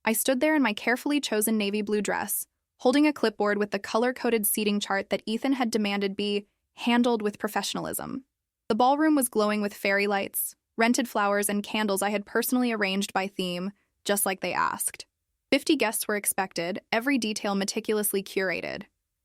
I stood there in my carefully chosen navy blue dress, holding a clipboard with the color-coded seating chart that Ethan had demanded be handled with professionalism. The ballroom was glowing with fairy lights, rented flowers, and candles I had personally arranged by theme, just like they asked. 50 guests were expected, every detail meticulously curated.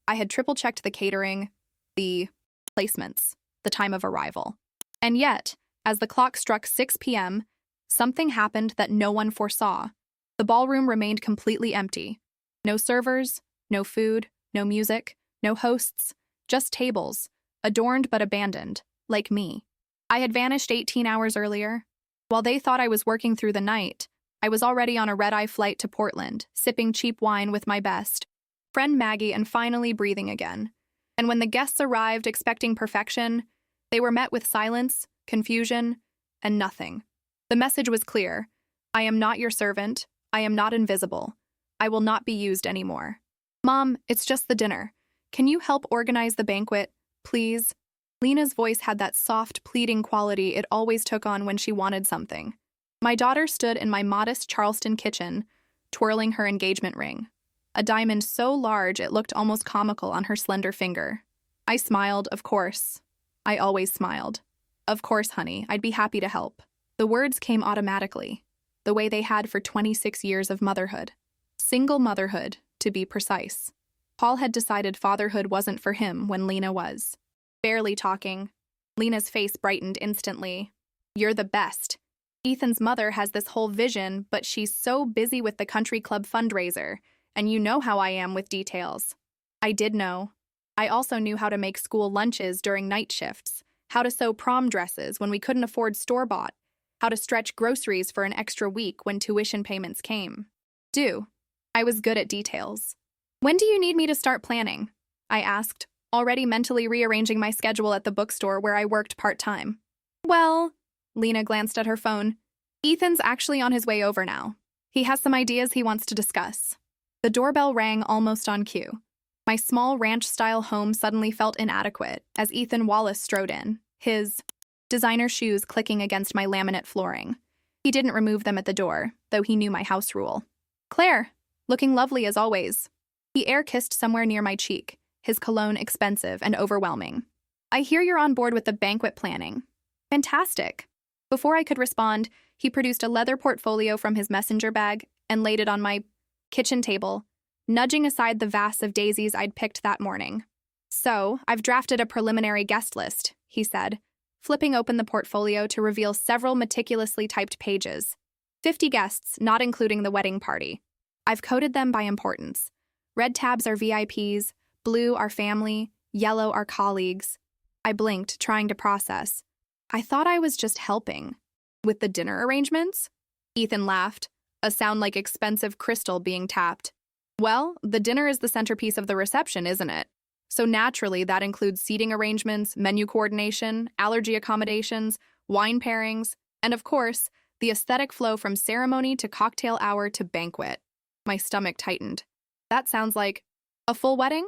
I had triple-checked the catering, the placements, the time of arrival. And yet, as the clock struck 6 p.m., something happened that no one foresaw. The ballroom remained completely empty. No servers, no food, no music, no hosts, just tables, adorned but abandoned, like me. I had vanished 18 hours earlier. While they thought I was working through the night, I was already on a red-eye flight to Portland, sipping cheap wine with my best friend Maggie and finally breathing again. And when the guests arrived expecting perfection, they were met with silence, confusion, and nothing. The message was clear. I am not your servant. I am not invisible. I will not be used anymore. Mom, it's just the dinner. Can you help organize the banquet, please? Lena's voice had that soft, pleading quality it always took on when she wanted something. My daughter stood in my modest Charleston kitchen, twirling her engagement ring, a diamond so large it looked almost comical on her slender finger. I smiled, of course. I always smiled. Of course, honey, I'd be happy to help. The words came automatically, the way they had for 26 years of motherhood. Single motherhood, to be precise. Paul had decided fatherhood wasn't for him when Lena was. Barely talking, Lena's face brightened instantly. You're the best. Ethan's mother has this whole vision, but she's so busy with the country club fundraiser, and you know how I am with details. I did know. I also knew how to make school lunches during night shifts, how to sew prom dresses when we couldn't afford store-bought, how to stretch groceries for an extra week when tuition payments came. I was good at details. When do you need me to start planning? I asked, already mentally rearranging my schedule at the bookstore where I worked part-time. Well, Lena glanced at her phone. Ethan's actually on his way over now. He has some ideas he wants to discuss. The doorbell rang almost on cue. My small ranch-style home suddenly felt inadequate as Ethan Wallace strode in, his designer shoes clicking against my laminate flooring. He didn't remove them at the door, though he knew my house rule. Claire, looking lovely as always. He air-kissed somewhere near my cheek, his cologne expensive and overwhelming. I hear you're on board with the banquet planning. Fantastic. Before I could respond, he produced a leather portfolio from his messenger bag and laid it on my kitchen table, nudging aside the vase of daisies I'd picked that morning. So, I've drafted a preliminary guest list, he said, flipping open the portfolio to reveal several meticulously typed pages. 50 guests, not including the wedding party. I've coded them by importance. Red tabs are VIPs, blue are family, yellow are colleagues. I blinked, trying to process. I thought I was just helping. With the dinner arrangements? Ethan laughed, a sound like expensive crystal being tapped. Well, the dinner is the centerpiece of the reception, isn't it? So naturally, that includes seating arrangements, menu coordination, allergy accommodations, wine pairings, and of course, the aesthetic flow from ceremony to cocktail hour to banquet. My stomach tightened. That sounds like a full wedding?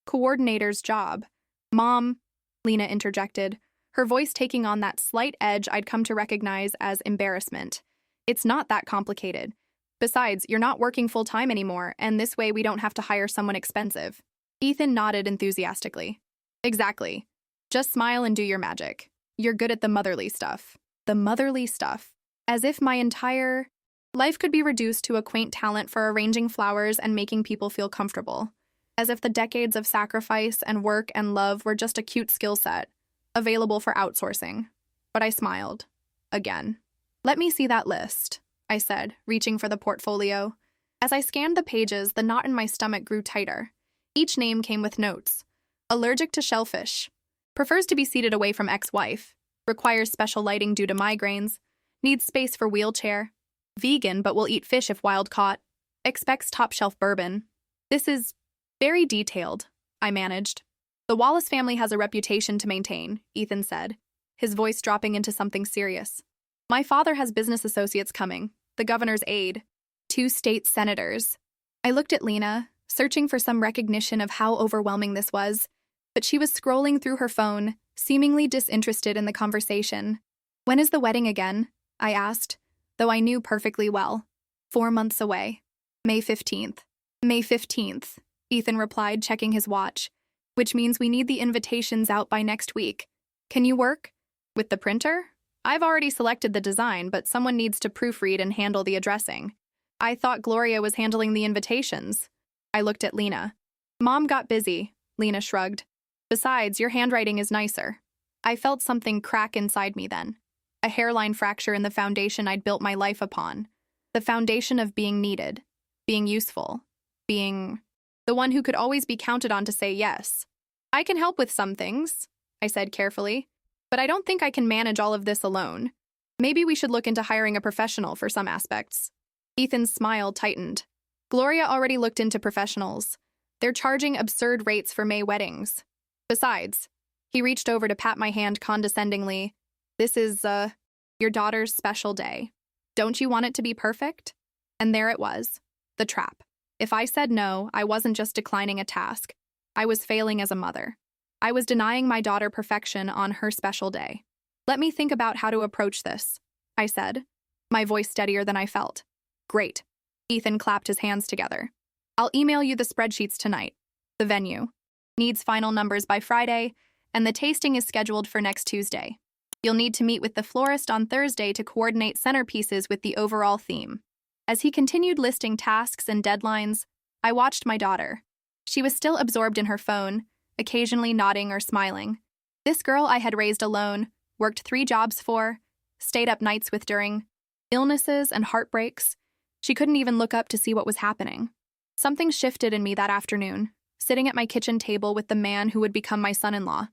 Coordinator's job. Mom, Lena interjected, her voice taking on that slight edge I'd come to recognize as embarrassment. It's not that complicated. Besides, you're not working full-time anymore, and this way we don't have to hire someone expensive. Ethan nodded enthusiastically. Exactly. Just smile and do your magic. You're good at the motherly stuff. The motherly stuff. As if my entire life could be reduced to a quaint talent for arranging flowers and making people feel comfortable. As if the decades of sacrifice and work and love were just a cute skill set, available for outsourcing. But I smiled. Again. Let me see that list, I said, reaching for the portfolio. As I scanned the pages, the knot in my stomach grew tighter. Each name came with notes. Allergic to shellfish. Prefers to be seated away from ex-wife. Requires special lighting due to migraines. Needs space for wheelchair. Vegan but will eat fish if wild caught. Expects top-shelf bourbon. This is very detailed, I managed. The Wallace family has a reputation to maintain, Ethan said, his voice dropping into something serious. My father has business associates coming, the governor's aide, 2 state senators. I looked at Lena, searching for some recognition of how overwhelming this was, but she was scrolling through her phone, seemingly disinterested in the conversation. When is the wedding again? I asked, though I knew perfectly well. 4 months away. May 15th. May 15th, Ethan replied, checking his watch, which means we need the invitations out by next week. Can you work? With the printer? I've already selected the design, but someone needs to proofread and handle the addressing. I thought Gloria was handling the invitations. I looked at Lena. Mom got busy, Lena shrugged. Besides, your handwriting is nicer. I felt something crack inside me then. A hairline fracture in the foundation I'd built my life upon. The foundation of being needed, being useful, being the one who could always be counted on to say yes. I can help with some things, I said carefully, but I don't think I can manage all of this alone. Maybe we should look into hiring a professional for some aspects. Ethan's smile tightened. Gloria already looked into professionals. They're charging absurd rates for May weddings. Besides, he reached over to pat my hand condescendingly. This is, your daughter's special day. Don't you want it to be perfect? And there it was, the trap. If I said no, I wasn't just declining a task. I was failing as a mother. I was denying my daughter perfection on her special day. Let me think about how to approach this, I said, my voice steadier than I felt. Great. Ethan clapped his hands together. I'll email you the spreadsheets tonight. The venue needs final numbers by Friday, and the tasting is scheduled for next Tuesday. You'll need to meet with the florist on Thursday to coordinate centerpieces with the overall theme. As he continued listing tasks and deadlines, I watched my daughter. She was still absorbed in her phone, occasionally nodding or smiling. This girl I had raised alone, worked 3 jobs for, stayed up nights with during illnesses and heartbreaks. She couldn't even look up to see what was happening. Something shifted in me that afternoon, sitting at my kitchen table with the man who would become my son-in-law.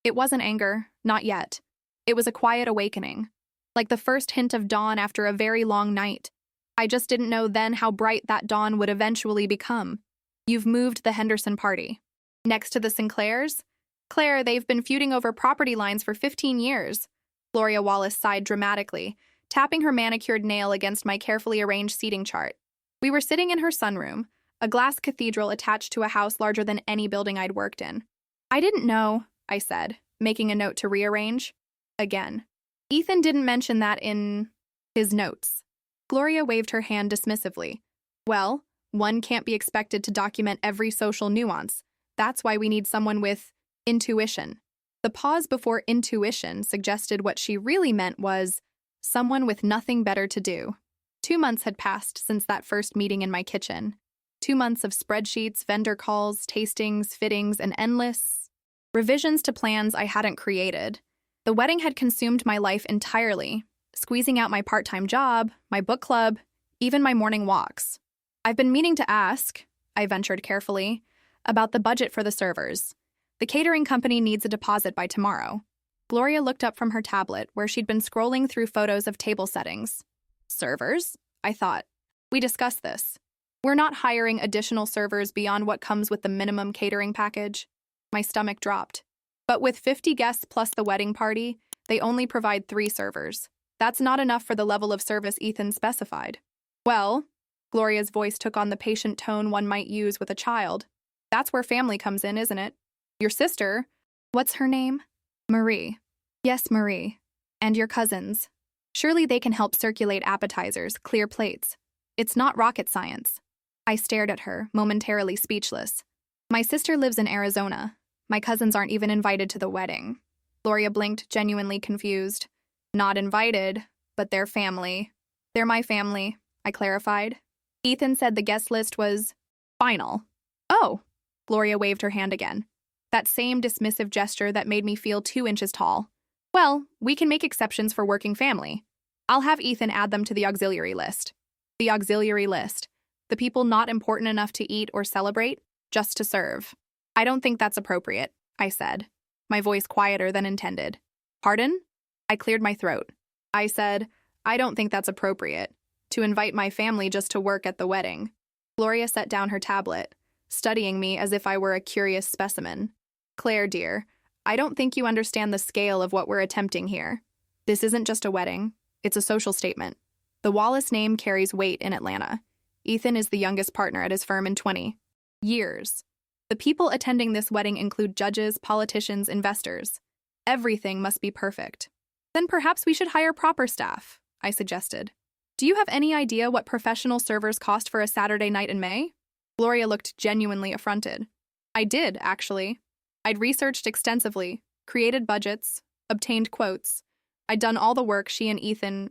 It wasn't anger, not yet. It was a quiet awakening, like the first hint of dawn after a very long night. I just didn't know then how bright that dawn would eventually become. You've moved the Henderson party. Next to the Sinclairs? Claire, they've been feuding over property lines for 15 years. Gloria Wallace sighed dramatically, tapping her manicured nail against my carefully arranged seating chart. We were sitting in her sunroom, a glass cathedral attached to a house larger than any building I'd worked in. I didn't know, I said, making a note to rearrange. Again. Ethan didn't mention that in his notes. Gloria waved her hand dismissively. Well, one can't be expected to document every social nuance. That's why we need someone with intuition. The pause before intuition suggested what she really meant was someone with nothing better to do. 2 months had passed since that first meeting in my kitchen. 2 months of spreadsheets, vendor calls, tastings, fittings, and endless revisions to plans I hadn't created. The wedding had consumed my life entirely, squeezing out my part-time job, my book club, even my morning walks. I've been meaning to ask, I ventured carefully, about the budget for the servers. The catering company needs a deposit by tomorrow. Gloria looked up from her tablet, where she'd been scrolling through photos of table settings. Servers? I thought. We discussed this. We're not hiring additional servers beyond what comes with the minimum catering package. My stomach dropped. But with 50 guests plus the wedding party, they only provide 3 servers. That's not enough for the level of service Ethan specified. Well, Gloria's voice took on the patient tone one might use with a child. That's where family comes in, isn't it? Your sister, what's her name? Marie. Yes, Marie. And your cousins. Surely they can help circulate appetizers, clear plates. It's not rocket science. I stared at her, momentarily speechless. My sister lives in Arizona. My cousins aren't even invited to the wedding. Gloria blinked, genuinely confused. Not invited, but they're family. They're my family, I clarified. Ethan said the guest list was final. Oh, Gloria waved her hand again. That same dismissive gesture that made me feel 2 inches tall. Well, we can make exceptions for working family. I'll have Ethan add them to the auxiliary list. The auxiliary list. The people not important enough to eat or celebrate, just to serve. I don't think that's appropriate, I said, my voice quieter than intended. Pardon? I cleared my throat. I said, I don't think that's appropriate, to invite my family just to work at the wedding. Gloria set down her tablet, studying me as if I were a curious specimen. Claire, dear, I don't think you understand the scale of what we're attempting here. This isn't just a wedding, it's a social statement. The Wallace name carries weight in Atlanta. Ethan is the youngest partner at his firm in 20 years. The people attending this wedding include judges, politicians, investors. Everything must be perfect. Then perhaps we should hire proper staff, I suggested. Do you have any idea what professional servers cost for a Saturday night in May? Gloria looked genuinely affronted. I did, actually. I'd researched extensively, created budgets, obtained quotes. I'd done all the work she and Ethan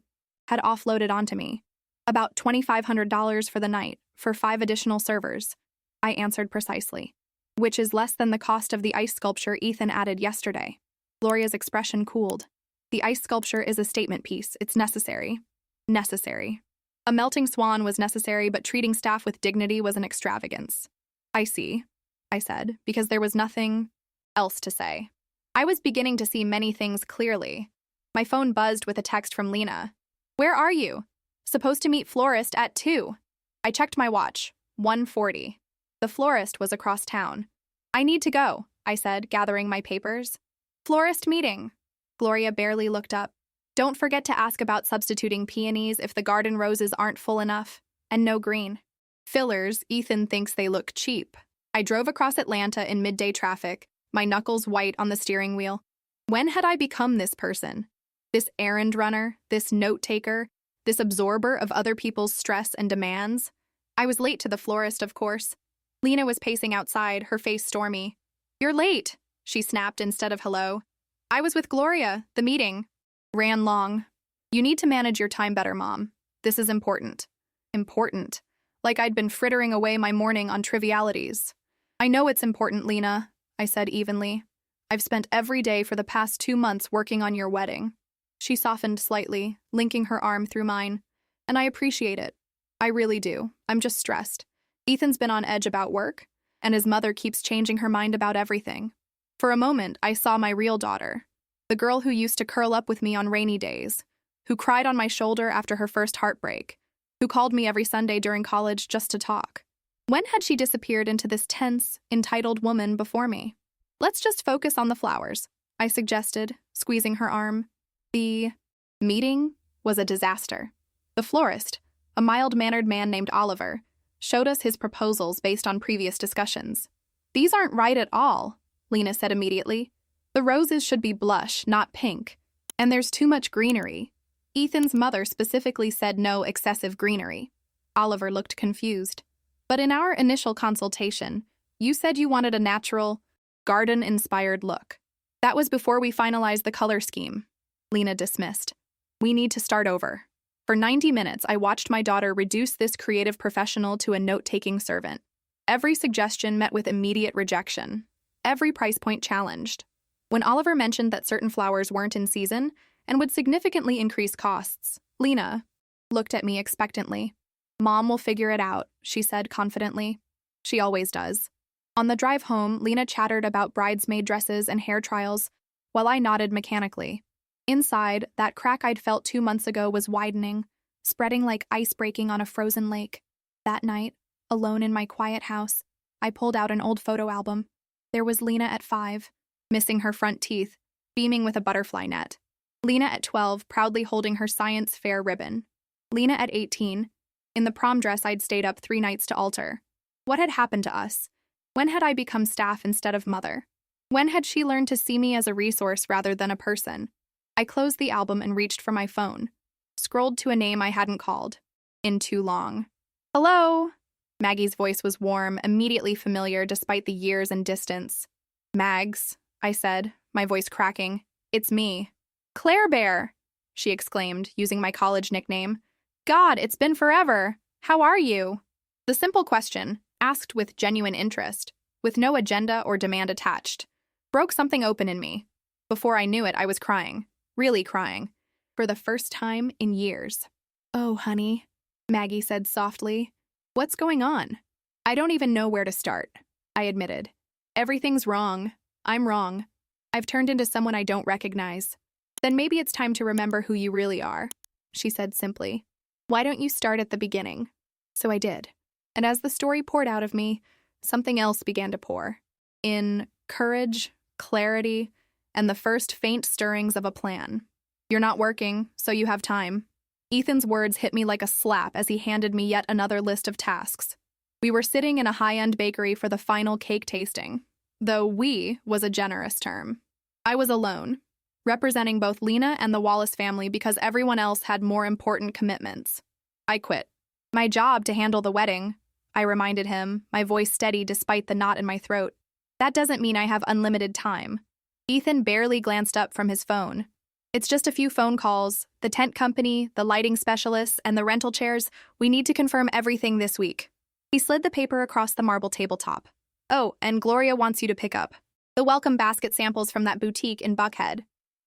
had offloaded onto me. About $2,500 for the night, for 5 additional servers. I answered precisely. Which is less than the cost of the ice sculpture Ethan added yesterday. Gloria's expression cooled. The ice sculpture is a statement piece. It's necessary. Necessary. A melting swan was necessary, but treating staff with dignity was an extravagance. I see, I said, because there was nothing else to say. I was beginning to see many things clearly. My phone buzzed with a text from Lena. Where are you? Supposed to meet florist at 2. I checked my watch. 1:40. The florist was across town. I need to go, I said, gathering my papers. Florist meeting. Gloria barely looked up. Don't forget to ask about substituting peonies if the garden roses aren't full enough. And no green. Fillers, Ethan thinks they look cheap. I drove across Atlanta in midday traffic, my knuckles white on the steering wheel. When had I become this person? This errand runner, this note-taker, this absorber of other people's stress and demands? I was late to the florist, of course. Lena was pacing outside, her face stormy. You're late, she snapped instead of hello. I was with Gloria. The meeting ran long. You need to manage your time better, Mom. This is important. Important. Like I'd been frittering away my morning on trivialities. I know it's important, Lena, I said evenly. I've spent every day for the past 2 months working on your wedding. She softened slightly, linking her arm through mine. And I appreciate it. I really do. I'm just stressed. Ethan's been on edge about work, and his mother keeps changing her mind about everything. For a moment, I saw my real daughter, the girl who used to curl up with me on rainy days, who cried on my shoulder after her first heartbreak, who called me every Sunday during college just to talk. When had she disappeared into this tense, entitled woman before me? Let's just focus on the flowers, I suggested, squeezing her arm. The meeting was a disaster. The florist, a mild-mannered man named Oliver, showed us his proposals based on previous discussions. These aren't right at all, Lena said immediately. The roses should be blush, not pink. And there's too much greenery. Ethan's mother specifically said no excessive greenery. Oliver looked confused. But in our initial consultation, you said you wanted a natural, garden-inspired look. That was before we finalized the color scheme. Lena dismissed. We need to start over. For 90 minutes, I watched my daughter reduce this creative professional to a note-taking servant. Every suggestion met with immediate rejection. Every price point challenged. When Oliver mentioned that certain flowers weren't in season and would significantly increase costs, Lena looked at me expectantly. Mom will figure it out, she said confidently. She always does. On the drive home, Lena chattered about bridesmaid dresses and hair trials, while I nodded mechanically. Inside, that crack I'd felt 2 months ago was widening, spreading like ice breaking on a frozen lake. That night, alone in my quiet house, I pulled out an old photo album. There was Lena at 5, missing her front teeth, beaming with a butterfly net. Lena at 12, proudly holding her science fair ribbon. Lena at 18, in the prom dress I'd stayed up 3 nights to alter. What had happened to us? When had I become staff instead of mother? When had she learned to see me as a resource rather than a person? I closed the album and reached for my phone. Scrolled to a name I hadn't called. In too long. Hello? Maggie's voice was warm, immediately familiar despite the years and distance. Mags, I said, my voice cracking. It's me. Claire Bear, she exclaimed, using my college nickname. God, it's been forever. How are you? The simple question, asked with genuine interest, with no agenda or demand attached, broke something open in me. Before I knew it, I was crying. Really crying. For the first time in years. Oh, honey, Maggie said softly. What's going on? I don't even know where to start, I admitted. Everything's wrong. I'm wrong. I've turned into someone I don't recognize. Then maybe it's time to remember who you really are, she said simply. Why don't you start at the beginning? So I did. And as the story poured out of me, something else began to pour. In courage, clarity, and the first faint stirrings of a plan. You're not working, so you have time. Ethan's words hit me like a slap as he handed me yet another list of tasks. We were sitting in a high-end bakery for the final cake tasting, though "we" was a generous term. I was alone, representing both Lena and the Wallace family because everyone else had more important commitments. I quit my job to handle the wedding, I reminded him, my voice steady despite the knot in my throat. That doesn't mean I have unlimited time. Ethan barely glanced up from his phone. It's just a few phone calls, the tent company, the lighting specialists, and the rental chairs. We need to confirm everything this week. He slid the paper across the marble tabletop. Oh, and Gloria wants you to pick up the welcome basket samples from that boutique in Buckhead.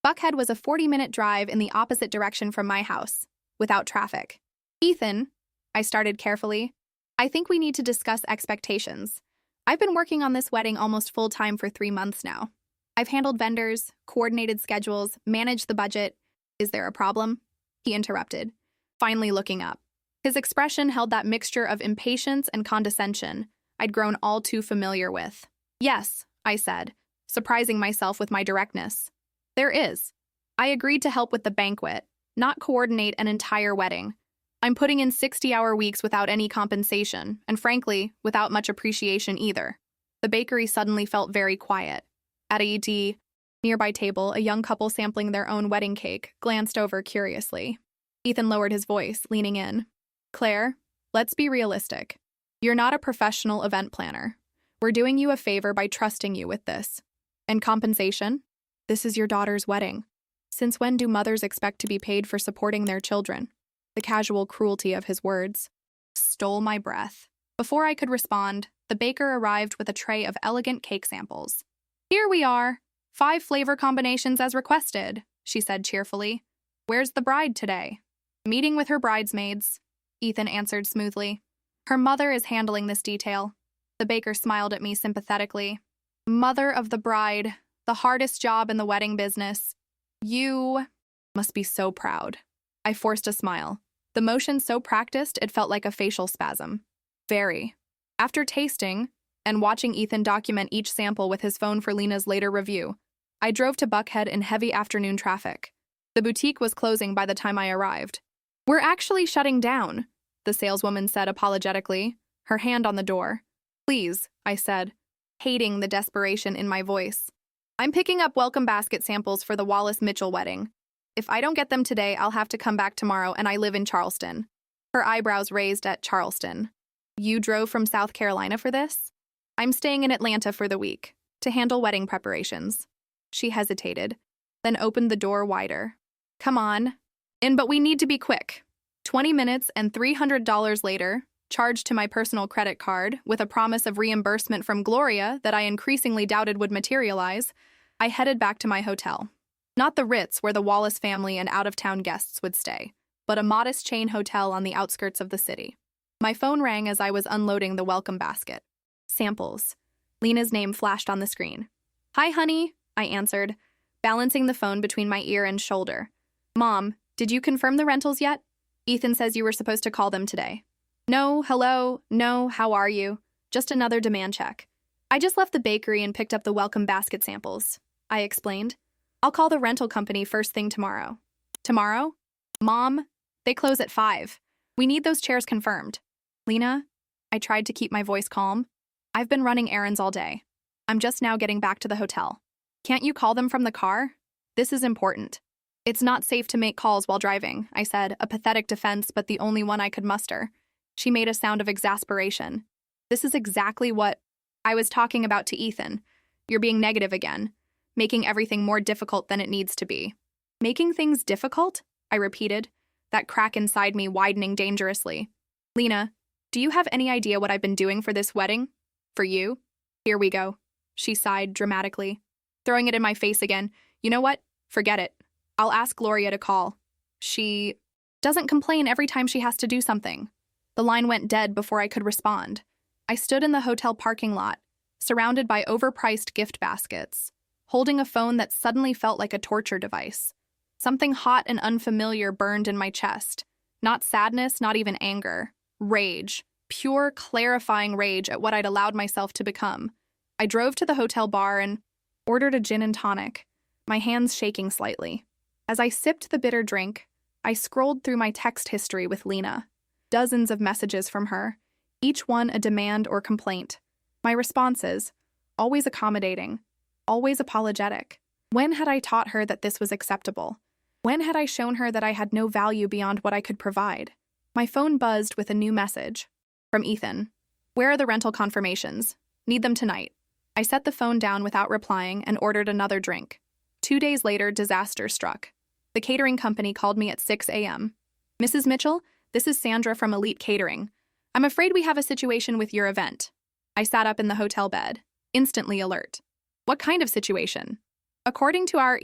Buckhead was a 40-minute drive in the opposite direction from my house, without traffic. Ethan, I started carefully, I think we need to discuss expectations. I've been working on this wedding almost full-time for 3 months now. I've handled vendors, coordinated schedules, managed the budget. Is there a problem? He interrupted, finally looking up. His expression held that mixture of impatience and condescension I'd grown all too familiar with. Yes, I said, surprising myself with my directness. There is. I agreed to help with the banquet, not coordinate an entire wedding. I'm putting in 60-hour weeks without any compensation, and frankly, without much appreciation either. The bakery suddenly felt very quiet. At a nearby table, a young couple sampling their own wedding cake glanced over curiously. Ethan lowered his voice, leaning in. Claire, let's be realistic. You're not a professional event planner. We're doing you a favor by trusting you with this. And compensation? This is your daughter's wedding. Since when do mothers expect to be paid for supporting their children? The casual cruelty of his words stole my breath. Before I could respond, the baker arrived with a tray of elegant cake samples. Here we are, 5 flavor combinations as requested, she said cheerfully. Where's the bride today? Meeting with her bridesmaids, Ethan answered smoothly. Her mother is handling this detail. The baker smiled at me sympathetically. Mother of the bride, the hardest job in the wedding business. You must be so proud. I forced a smile. The motion so practiced it felt like a facial spasm. Very. After tasting and watching Ethan document each sample with his phone for Lena's later review, I drove to Buckhead in heavy afternoon traffic. The boutique was closing by the time I arrived. We're actually shutting down, the saleswoman said apologetically, her hand on the door. Please, I said, hating the desperation in my voice. I'm picking up welcome basket samples for the Wallace Mitchell wedding. If I don't get them today, I'll have to come back tomorrow, and I live in Charleston. Her eyebrows raised at Charleston. You drove from South Carolina for this? I'm staying in Atlanta for the week, to handle wedding preparations. She hesitated, then opened the door wider. Come on. But we need to be quick. 20 minutes and $300 later, charged to my personal credit card with a promise of reimbursement from Gloria that I increasingly doubted would materialize, I headed back to my hotel. Not the Ritz where the Wallace family and out-of-town guests would stay, but a modest chain hotel on the outskirts of the city. My phone rang as I was unloading the welcome basket. Samples. Lena's name flashed on the screen. Hi, honey, I answered, balancing the phone between my ear and shoulder. Mom, did you confirm the rentals yet? Ethan says you were supposed to call them today. No, hello, no, how are you? Just another demand check. I just left the bakery and picked up the welcome basket samples, I explained. I'll call the rental company first thing tomorrow. Tomorrow? Mom, they close at 5. We need those chairs confirmed. Lena, I tried to keep my voice calm. I've been running errands all day. I'm just now getting back to the hotel. Can't you call them from the car? This is important. It's not safe to make calls while driving, I said, a pathetic defense but the only one I could muster. She made a sound of exasperation. This is exactly what I was talking about to Ethan. You're being negative again, making everything more difficult than it needs to be. Making things difficult? I repeated, that crack inside me widening dangerously. Lena, do you have any idea what I've been doing for this wedding? For you? Here we go. She sighed dramatically, throwing it in my face again. You know what? Forget it. I'll ask Gloria to call. She doesn't complain every time she has to do something. The line went dead before I could respond. I stood in the hotel parking lot, surrounded by overpriced gift baskets, holding a phone that suddenly felt like a torture device. Something hot and unfamiliar burned in my chest. Not sadness, not even anger. Rage. Pure, clarifying rage at what I'd allowed myself to become. I drove to the hotel bar and ordered a gin and tonic, my hands shaking slightly. As I sipped the bitter drink, I scrolled through my text history with Lena. Dozens of messages from her, each one a demand or complaint. My responses, always accommodating, always apologetic. When had I taught her that this was acceptable? When had I shown her that I had no value beyond what I could provide? My phone buzzed with a new message. From Ethan. Where are the rental confirmations? Need them tonight. I set the phone down without replying and ordered another drink. 2 days later, disaster struck. The catering company called me at 6 a.m. Mrs. Mitchell, this is Sandra from Elite Catering. I'm afraid we have a situation with your event. I sat up in the hotel bed, instantly alert. What kind of situation? According to our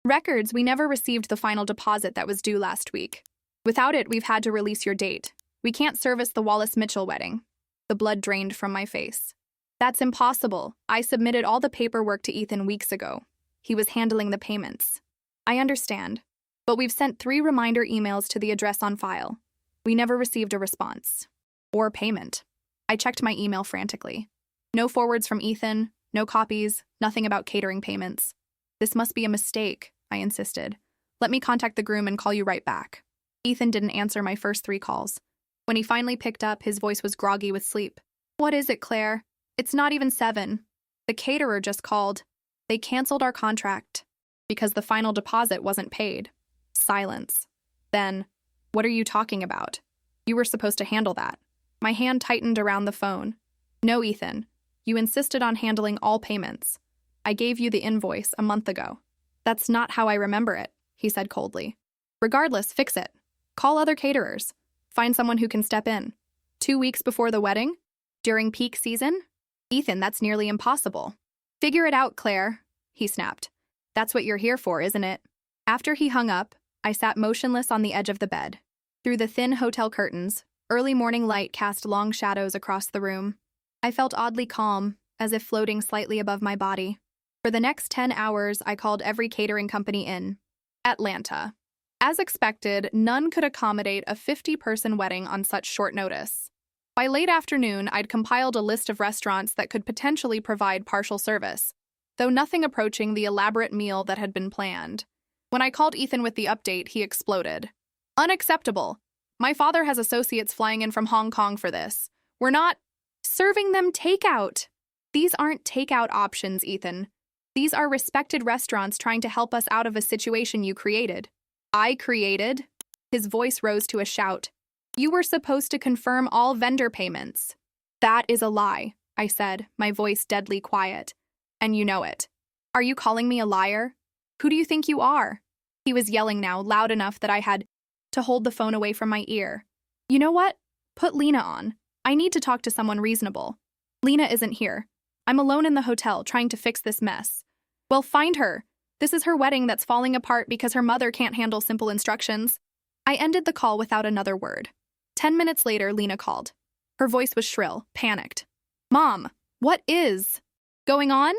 records, we never received the final deposit that was due last week. Without it, we've had to release your date. We can't service the Wallace-Mitchell wedding. The blood drained from my face. That's impossible. I submitted all the paperwork to Ethan weeks ago. He was handling the payments. I understand, but we've sent 3 reminder emails to the address on file. We never received a response. Or payment. I checked my email frantically. No forwards from Ethan, no copies, nothing about catering payments. This must be a mistake, I insisted. Let me contact the groom and call you right back. Ethan didn't answer my first 3 calls. When he finally picked up, his voice was groggy with sleep. What is it, Claire? It's not even 7. The caterer just called. They canceled our contract because the final deposit wasn't paid. Silence. Then, what are you talking about? You were supposed to handle that. My hand tightened around the phone. No, Ethan. You insisted on handling all payments. I gave you the invoice a month ago. That's not how I remember it, he said coldly. Regardless, fix it. Call other caterers. Find someone who can step in. 2 weeks before the wedding? During peak season? Ethan, that's nearly impossible. Figure it out, Claire, he snapped. That's what you're here for, isn't it? After he hung up, I sat motionless on the edge of the bed. Through the thin hotel curtains, early morning light cast long shadows across the room. I felt oddly calm, as if floating slightly above my body. For the next 10 hours, I called every catering company in Atlanta. As expected, none could accommodate a 50-person wedding on such short notice. By late afternoon, I'd compiled a list of restaurants that could potentially provide partial service, though nothing approaching the elaborate meal that had been planned. When I called Ethan with the update, he exploded. Unacceptable. My father has associates flying in from Hong Kong for this. We're not serving them takeout. These aren't takeout options, Ethan. These are respected restaurants trying to help us out of a situation you created. I created? His voice rose to a shout. You were supposed to confirm all vendor payments. That is a lie, I said, my voice deadly quiet. And you know it. Are you calling me a liar? Who do you think you are? He was yelling now, loud enough that I had to hold the phone away from my ear. You know what? Put Lena on. I need to talk to someone reasonable. Lena isn't here. I'm alone in the hotel trying to fix this mess. Well, find her. This is her wedding that's falling apart because her mother can't handle simple instructions. I ended the call without another word. 10 minutes later, Lena called. Her voice was shrill, panicked. Mom, what is going on?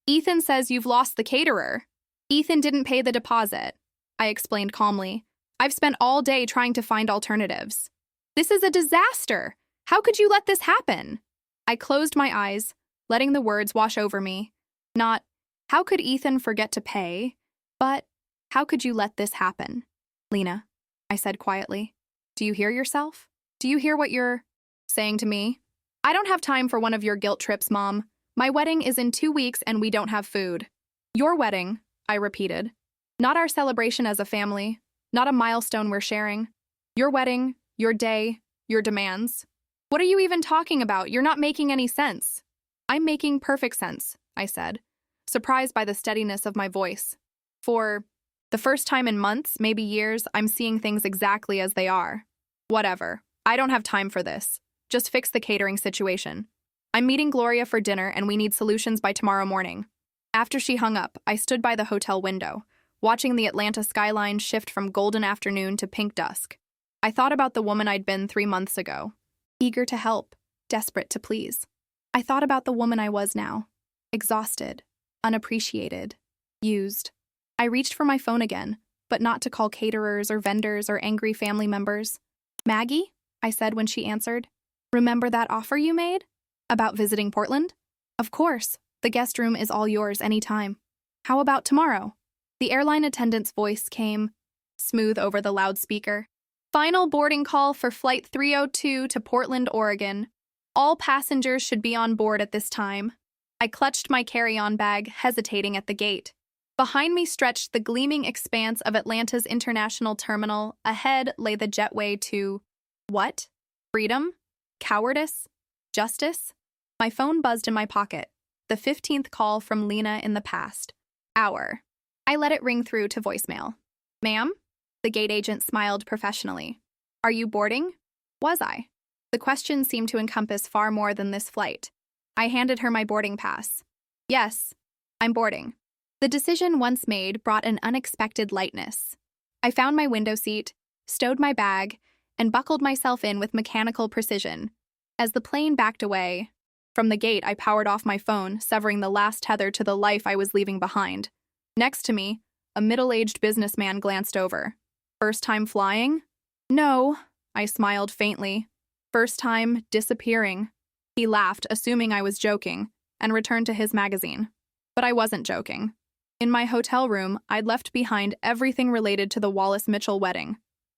Ethan says you've lost the caterer. Ethan didn't pay the deposit, I explained calmly. I've spent all day trying to find alternatives. This is a disaster. How could you let this happen? I closed my eyes, letting the words wash over me. Not, how could Ethan forget to pay, but how could you let this happen? Lena, I said quietly. Do you hear yourself? Do you hear what you're saying to me? I don't have time for one of your guilt trips, Mom. My wedding is in 2 weeks and we don't have food. Your wedding, I repeated. Not our celebration as a family, not a milestone we're sharing. Your wedding, your day, your demands. What are you even talking about? You're not making any sense. I'm making perfect sense, I said, surprised by the steadiness of my voice. For the first time in months, maybe years, I'm seeing things exactly as they are. Whatever. I don't have time for this. Just fix the catering situation. I'm meeting Gloria for dinner and we need solutions by tomorrow morning. After she hung up, I stood by the hotel window, watching the Atlanta skyline shift from golden afternoon to pink dusk. I thought about the woman I'd been 3 months ago, eager to help, desperate to please. I thought about the woman I was now, exhausted, unappreciated, used. I reached for my phone again, but not to call caterers or vendors or angry family members. Maggie, I said when she answered. Remember that offer you made? About visiting Portland? Of course. The guest room is all yours anytime. How about tomorrow? The airline attendant's voice came smooth over the loudspeaker. Final boarding call for Flight 302 to Portland, Oregon. All passengers should be on board at this time. I clutched my carry-on bag, hesitating at the gate. Behind me stretched the gleaming expanse of Atlanta's international terminal. Ahead lay the jetway to What? Freedom? Cowardice? Justice? My phone buzzed in my pocket. The 15th call from Lena in the past hour. I let it ring through to voicemail. Ma'am? The gate agent smiled professionally. Are you boarding? Was I? The question seemed to encompass far more than this flight. I handed her my boarding pass. Yes, I'm boarding. The decision once made brought an unexpected lightness. I found my window seat, stowed my bag, and buckled myself in with mechanical precision. As the plane backed away, from the gate I powered off my phone, severing the last tether to the life I was leaving behind. Next to me, a middle-aged businessman glanced over. First time flying? No, I smiled faintly. First time disappearing. He laughed, assuming I was joking, and returned to his magazine. But I wasn't joking. In my hotel room, I'd left behind everything related to the Wallace Mitchell wedding.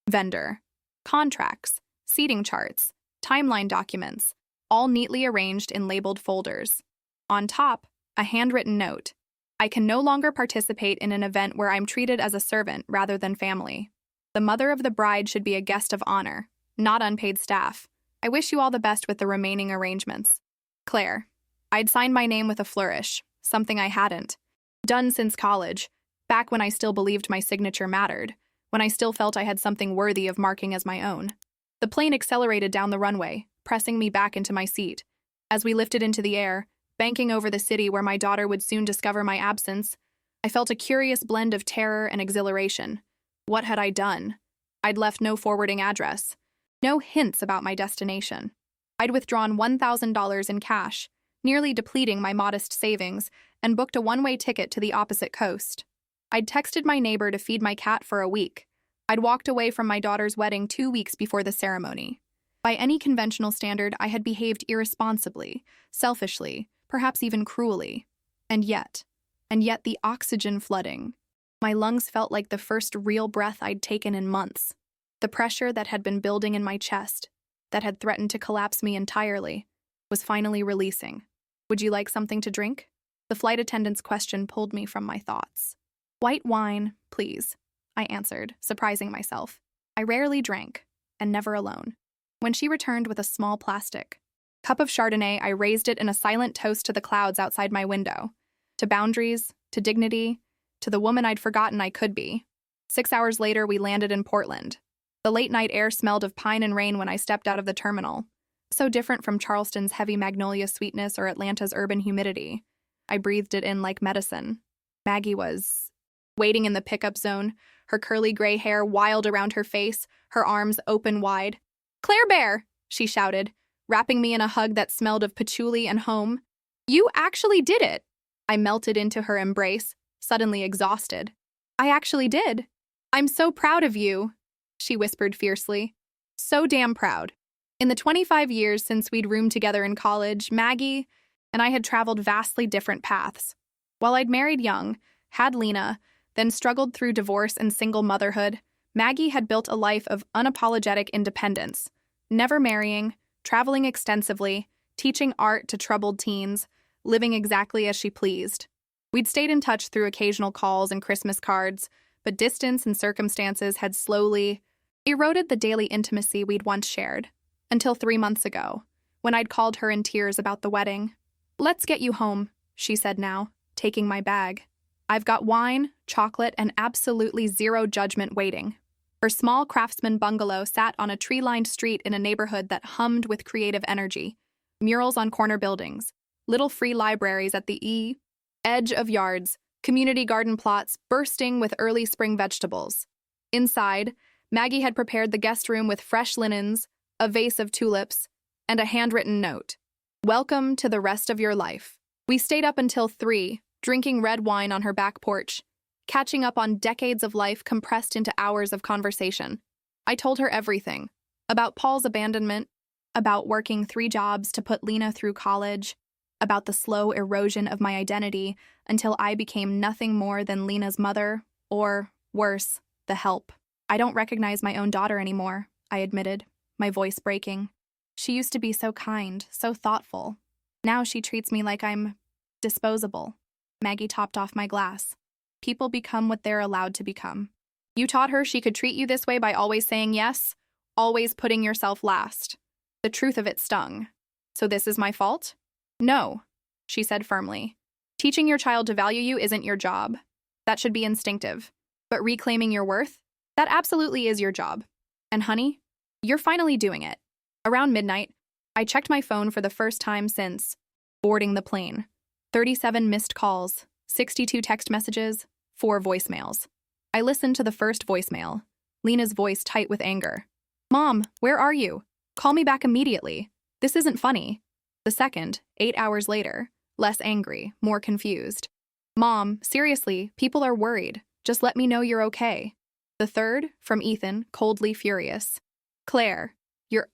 Vendor, contracts, seating charts, timeline documents, all neatly arranged in labeled folders. On top, a handwritten note. I can no longer participate in an event where I'm treated as a servant rather than family. The mother of the bride should be a guest of honor, not unpaid staff. I wish you all the best with the remaining arrangements. Claire. I'd signed my name with a flourish, something I hadn't done since college, back when I still believed my signature mattered, when I still felt I had something worthy of marking as my own. The plane accelerated down the runway, pressing me back into my seat. As we lifted into the air, banking over the city where my daughter would soon discover my absence, I felt a curious blend of terror and exhilaration. What had I done? I'd left no forwarding address, no hints about my destination. I'd withdrawn $1,000 in cash, nearly depleting my modest savings, and booked a one-way ticket to the opposite coast. I'd texted my neighbor to feed my cat for a week. I'd walked away from my daughter's wedding 2 weeks before the ceremony. By any conventional standard, I had behaved irresponsibly, selfishly, perhaps even cruelly. And yet the oxygen flooding. My lungs felt like the first real breath I'd taken in months. The pressure that had been building in my chest, that had threatened to collapse me entirely, was finally releasing. Would you like something to drink? The flight attendant's question pulled me from my thoughts. White wine, please, I answered, surprising myself. I rarely drank, and never alone. When she returned with a small plastic cup of Chardonnay, I raised it in a silent toast to the clouds outside my window, to boundaries, to dignity, to the woman I'd forgotten I could be. 6 hours later, we landed in Portland. The late-night air smelled of pine and rain when I stepped out of the terminal. So different from Charleston's heavy magnolia sweetness or Atlanta's urban humidity. I breathed it in like medicine. Maggie was waiting in the pickup zone, her curly gray hair wild around her face, her arms open wide. Claire Bear, she shouted, wrapping me in a hug that smelled of patchouli and home. You actually did it. I melted into her embrace, suddenly exhausted. I actually did. I'm so proud of you, she whispered fiercely. So damn proud. In the 25 years since we'd roomed together in college, Maggie and I had traveled vastly different paths. While I'd married young, had Lena, then struggled through divorce and single motherhood, Maggie had built a life of unapologetic independence, never marrying, traveling extensively, teaching art to troubled teens, living exactly as she pleased. We'd stayed in touch through occasional calls and Christmas cards, but distance and circumstances had slowly eroded the daily intimacy we'd once shared, until 3 months ago, when I'd called her in tears about the wedding. Let's get you home, she said now, taking my bag. I've got wine, chocolate, and absolutely zero judgment waiting. Her small craftsman bungalow sat on a tree-lined street in a neighborhood that hummed with creative energy. Murals on corner buildings, little free libraries at the edge of yards, community garden plots bursting with early spring vegetables. Inside, Maggie had prepared the guest room with fresh linens, a vase of tulips, and a handwritten note. Welcome to the rest of your life. We stayed up until 3, drinking red wine on her back porch, catching up on decades of life compressed into hours of conversation. I told her everything, about Paul's abandonment, about working 3 jobs to put Lena through college, about the slow erosion of my identity until I became nothing more than Lena's mother, or, worse, the help. I don't recognize my own daughter anymore, I admitted, my voice breaking. She used to be so kind, so thoughtful. Now she treats me like I'm disposable. Maggie topped off my glass. People become what they're allowed to become. You taught her she could treat you this way by always saying yes, Always putting yourself last. The truth of it stung. So this is my fault? No, she said firmly. Teaching your child to value you isn't your job. That should be instinctive. But reclaiming your worth? That absolutely is your job. And honey, you're finally doing it. Around midnight, I checked my phone for the first time since boarding the plane. 37 missed calls, 62 text messages, 4 voicemails. I listened to the first voicemail, Lena's voice tight with anger. Mom, where are you? Call me back immediately. This isn't funny. The second, 8 hours later, less angry, more confused. Mom, seriously, people are worried. Just let me know you're okay. The third, from Ethan, coldly furious. Claire, your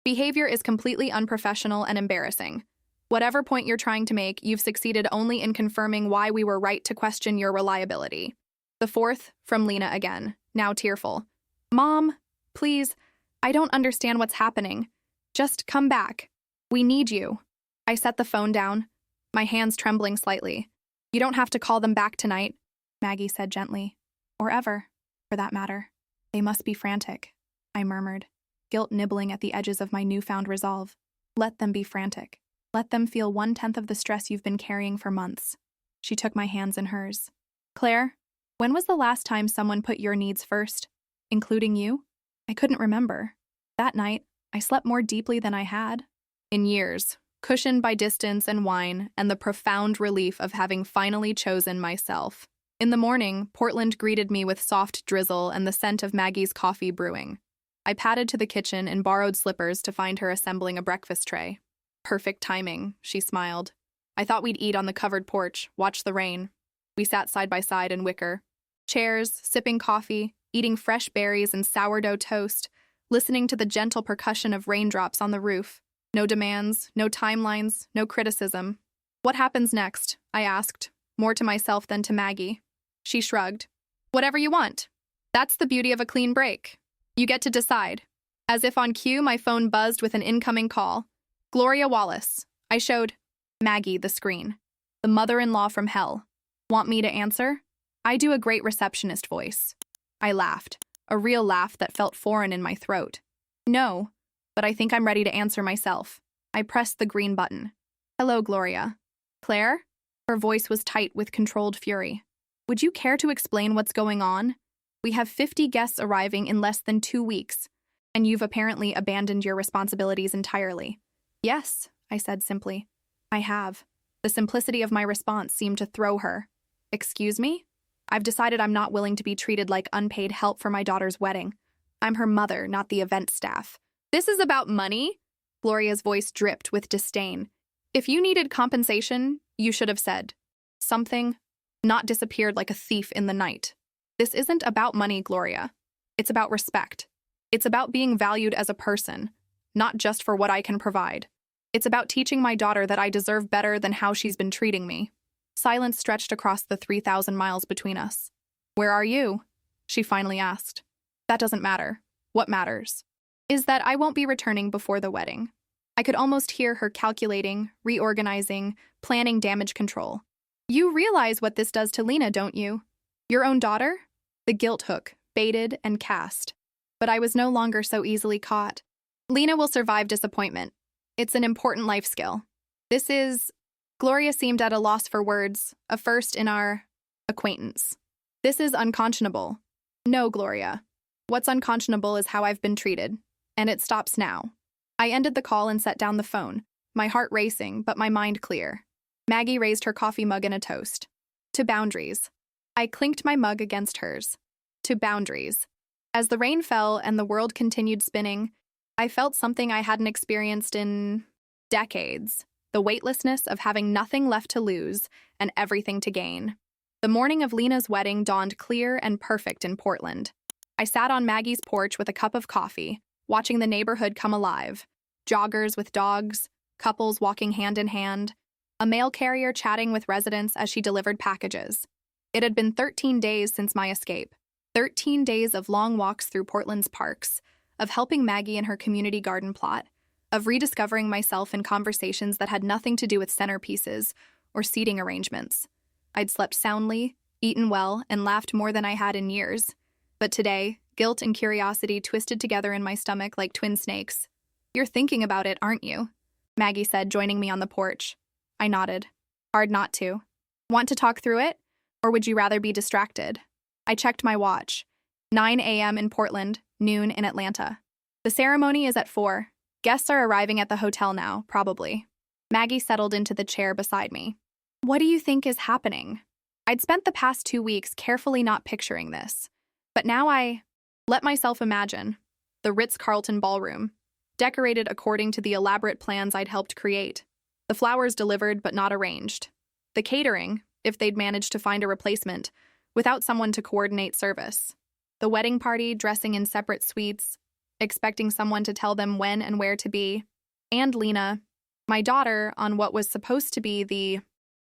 behavior is completely unprofessional and embarrassing. Whatever point you're trying to make, you've succeeded only in confirming why we were right to question your reliability. The fourth, from Lena again, now tearful. Mom, please, I don't understand what's happening. Just come back. We need you. I set the phone down, my hands trembling slightly. You don't have to call them back tonight, Maggie said gently. Or ever, for that matter. They must be frantic, I murmured, guilt nibbling at the edges of my newfound resolve. Let them be frantic. Let them feel 1/10 of the stress you've been carrying for months. She took my hands in hers. Claire, when was the last time someone put your needs first, including you? I couldn't remember. That night, I slept more deeply than I had. In years, cushioned by distance and wine and the profound relief of having finally chosen myself. In the morning, Portland greeted me with soft drizzle and the scent of Maggie's coffee brewing. I padded to the kitchen in borrowed slippers to find her assembling a breakfast tray. Perfect timing, she smiled. I thought we'd eat on the covered porch, watch the rain. We sat side by side in wicker chairs, sipping coffee, eating fresh berries and sourdough toast, listening to the gentle percussion of raindrops on the roof. No demands, no timelines, no criticism. What happens next? I asked, more to myself than to Maggie. She shrugged. Whatever you want. That's the beauty of a clean break. You get to decide. As if on cue, my phone buzzed with an incoming call. Gloria Wallace. I showed Maggie the screen. The mother-in-law from hell. Want me to answer? I do a great receptionist voice. I laughed, a real laugh that felt foreign in my throat. No, but I think I'm ready to answer myself. I pressed the green button. Hello, Gloria. Claire? Her voice was tight with controlled fury. Would you care to explain what's going on? We have 50 guests arriving in less than 2 weeks, and you've apparently abandoned your responsibilities entirely. Yes, I said simply. I have. The simplicity of my response seemed to throw her. Excuse me? I've decided I'm not willing to be treated like unpaid help for my daughter's wedding. I'm her mother, not the event staff. This is about money? Gloria's voice dripped with disdain. If you needed compensation, you should have said something, not disappeared like a thief in the night. This isn't about money, Gloria. It's about respect. It's about being valued as a person, not just for what I can provide. It's about teaching my daughter that I deserve better than how she's been treating me. Silence stretched across the 3,000 miles between us. Where are you? She finally asked. That doesn't matter. What matters is that I won't be returning before the wedding. I could almost hear her calculating, reorganizing, planning damage control. You realize what this does to Lena, don't you? Your own daughter? The guilt hook, baited and cast. But I was no longer so easily caught. Lena will survive disappointment. It's an important life skill. This is... Gloria seemed at a loss for words, a first in our acquaintance. This is unconscionable. No, Gloria. What's unconscionable is how I've been treated. And it stops now. I ended the call and set down the phone, my heart racing, but my mind clear. Maggie raised her coffee mug in a toast. To boundaries. I clinked my mug against hers. To boundaries. As the rain fell and the world continued spinning, I felt something I hadn't experienced in decades. The weightlessness of having nothing left to lose and everything to gain. The morning of Lena's wedding dawned clear and perfect in Portland. I sat on Maggie's porch with a cup of coffee, watching the neighborhood come alive. Joggers with dogs, couples walking hand in hand, a mail carrier chatting with residents as she delivered packages. It had been 13 days since my escape. 13 days of long walks through Portland's parks, of helping Maggie in her community garden plot, of rediscovering myself in conversations that had nothing to do with centerpieces or seating arrangements. I'd slept soundly, eaten well, and laughed more than I had in years. But today, Guilt and curiosity twisted together in my stomach like twin snakes. "You're thinking about it, aren't you?" Maggie said, joining me on the porch. I nodded. Hard not to. "Want to talk through it? Or would you rather be distracted?" I checked my watch. 9 a.m. in Portland, noon in Atlanta. "The ceremony is at 4. Guests are arriving at the hotel now, probably." Maggie settled into the chair beside me. "What do you think is happening?" I'd spent the past 2 weeks carefully not picturing this. But now I let myself imagine. The Ritz-Carlton ballroom, decorated according to the elaborate plans I'd helped create. The flowers delivered but not arranged. The catering, if they'd managed to find a replacement, without someone to coordinate service. The wedding party dressing in separate suites, expecting someone to tell them when and where to be. And Lena, my daughter, on what was supposed to be the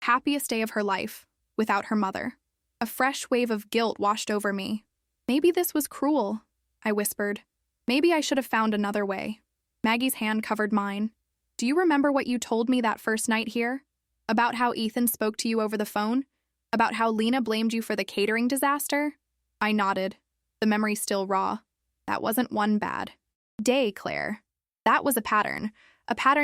happiest day of her life, without her mother. A fresh wave of guilt washed over me. "Maybe this was cruel," I whispered. "Maybe I should have found another way." Maggie's hand covered mine. "Do you remember what you told me that first night here? About how Ethan spoke to you over the phone? About how Lena blamed you for the catering disaster?" I nodded, the memory still raw. "That wasn't one bad day, Claire. That was a pattern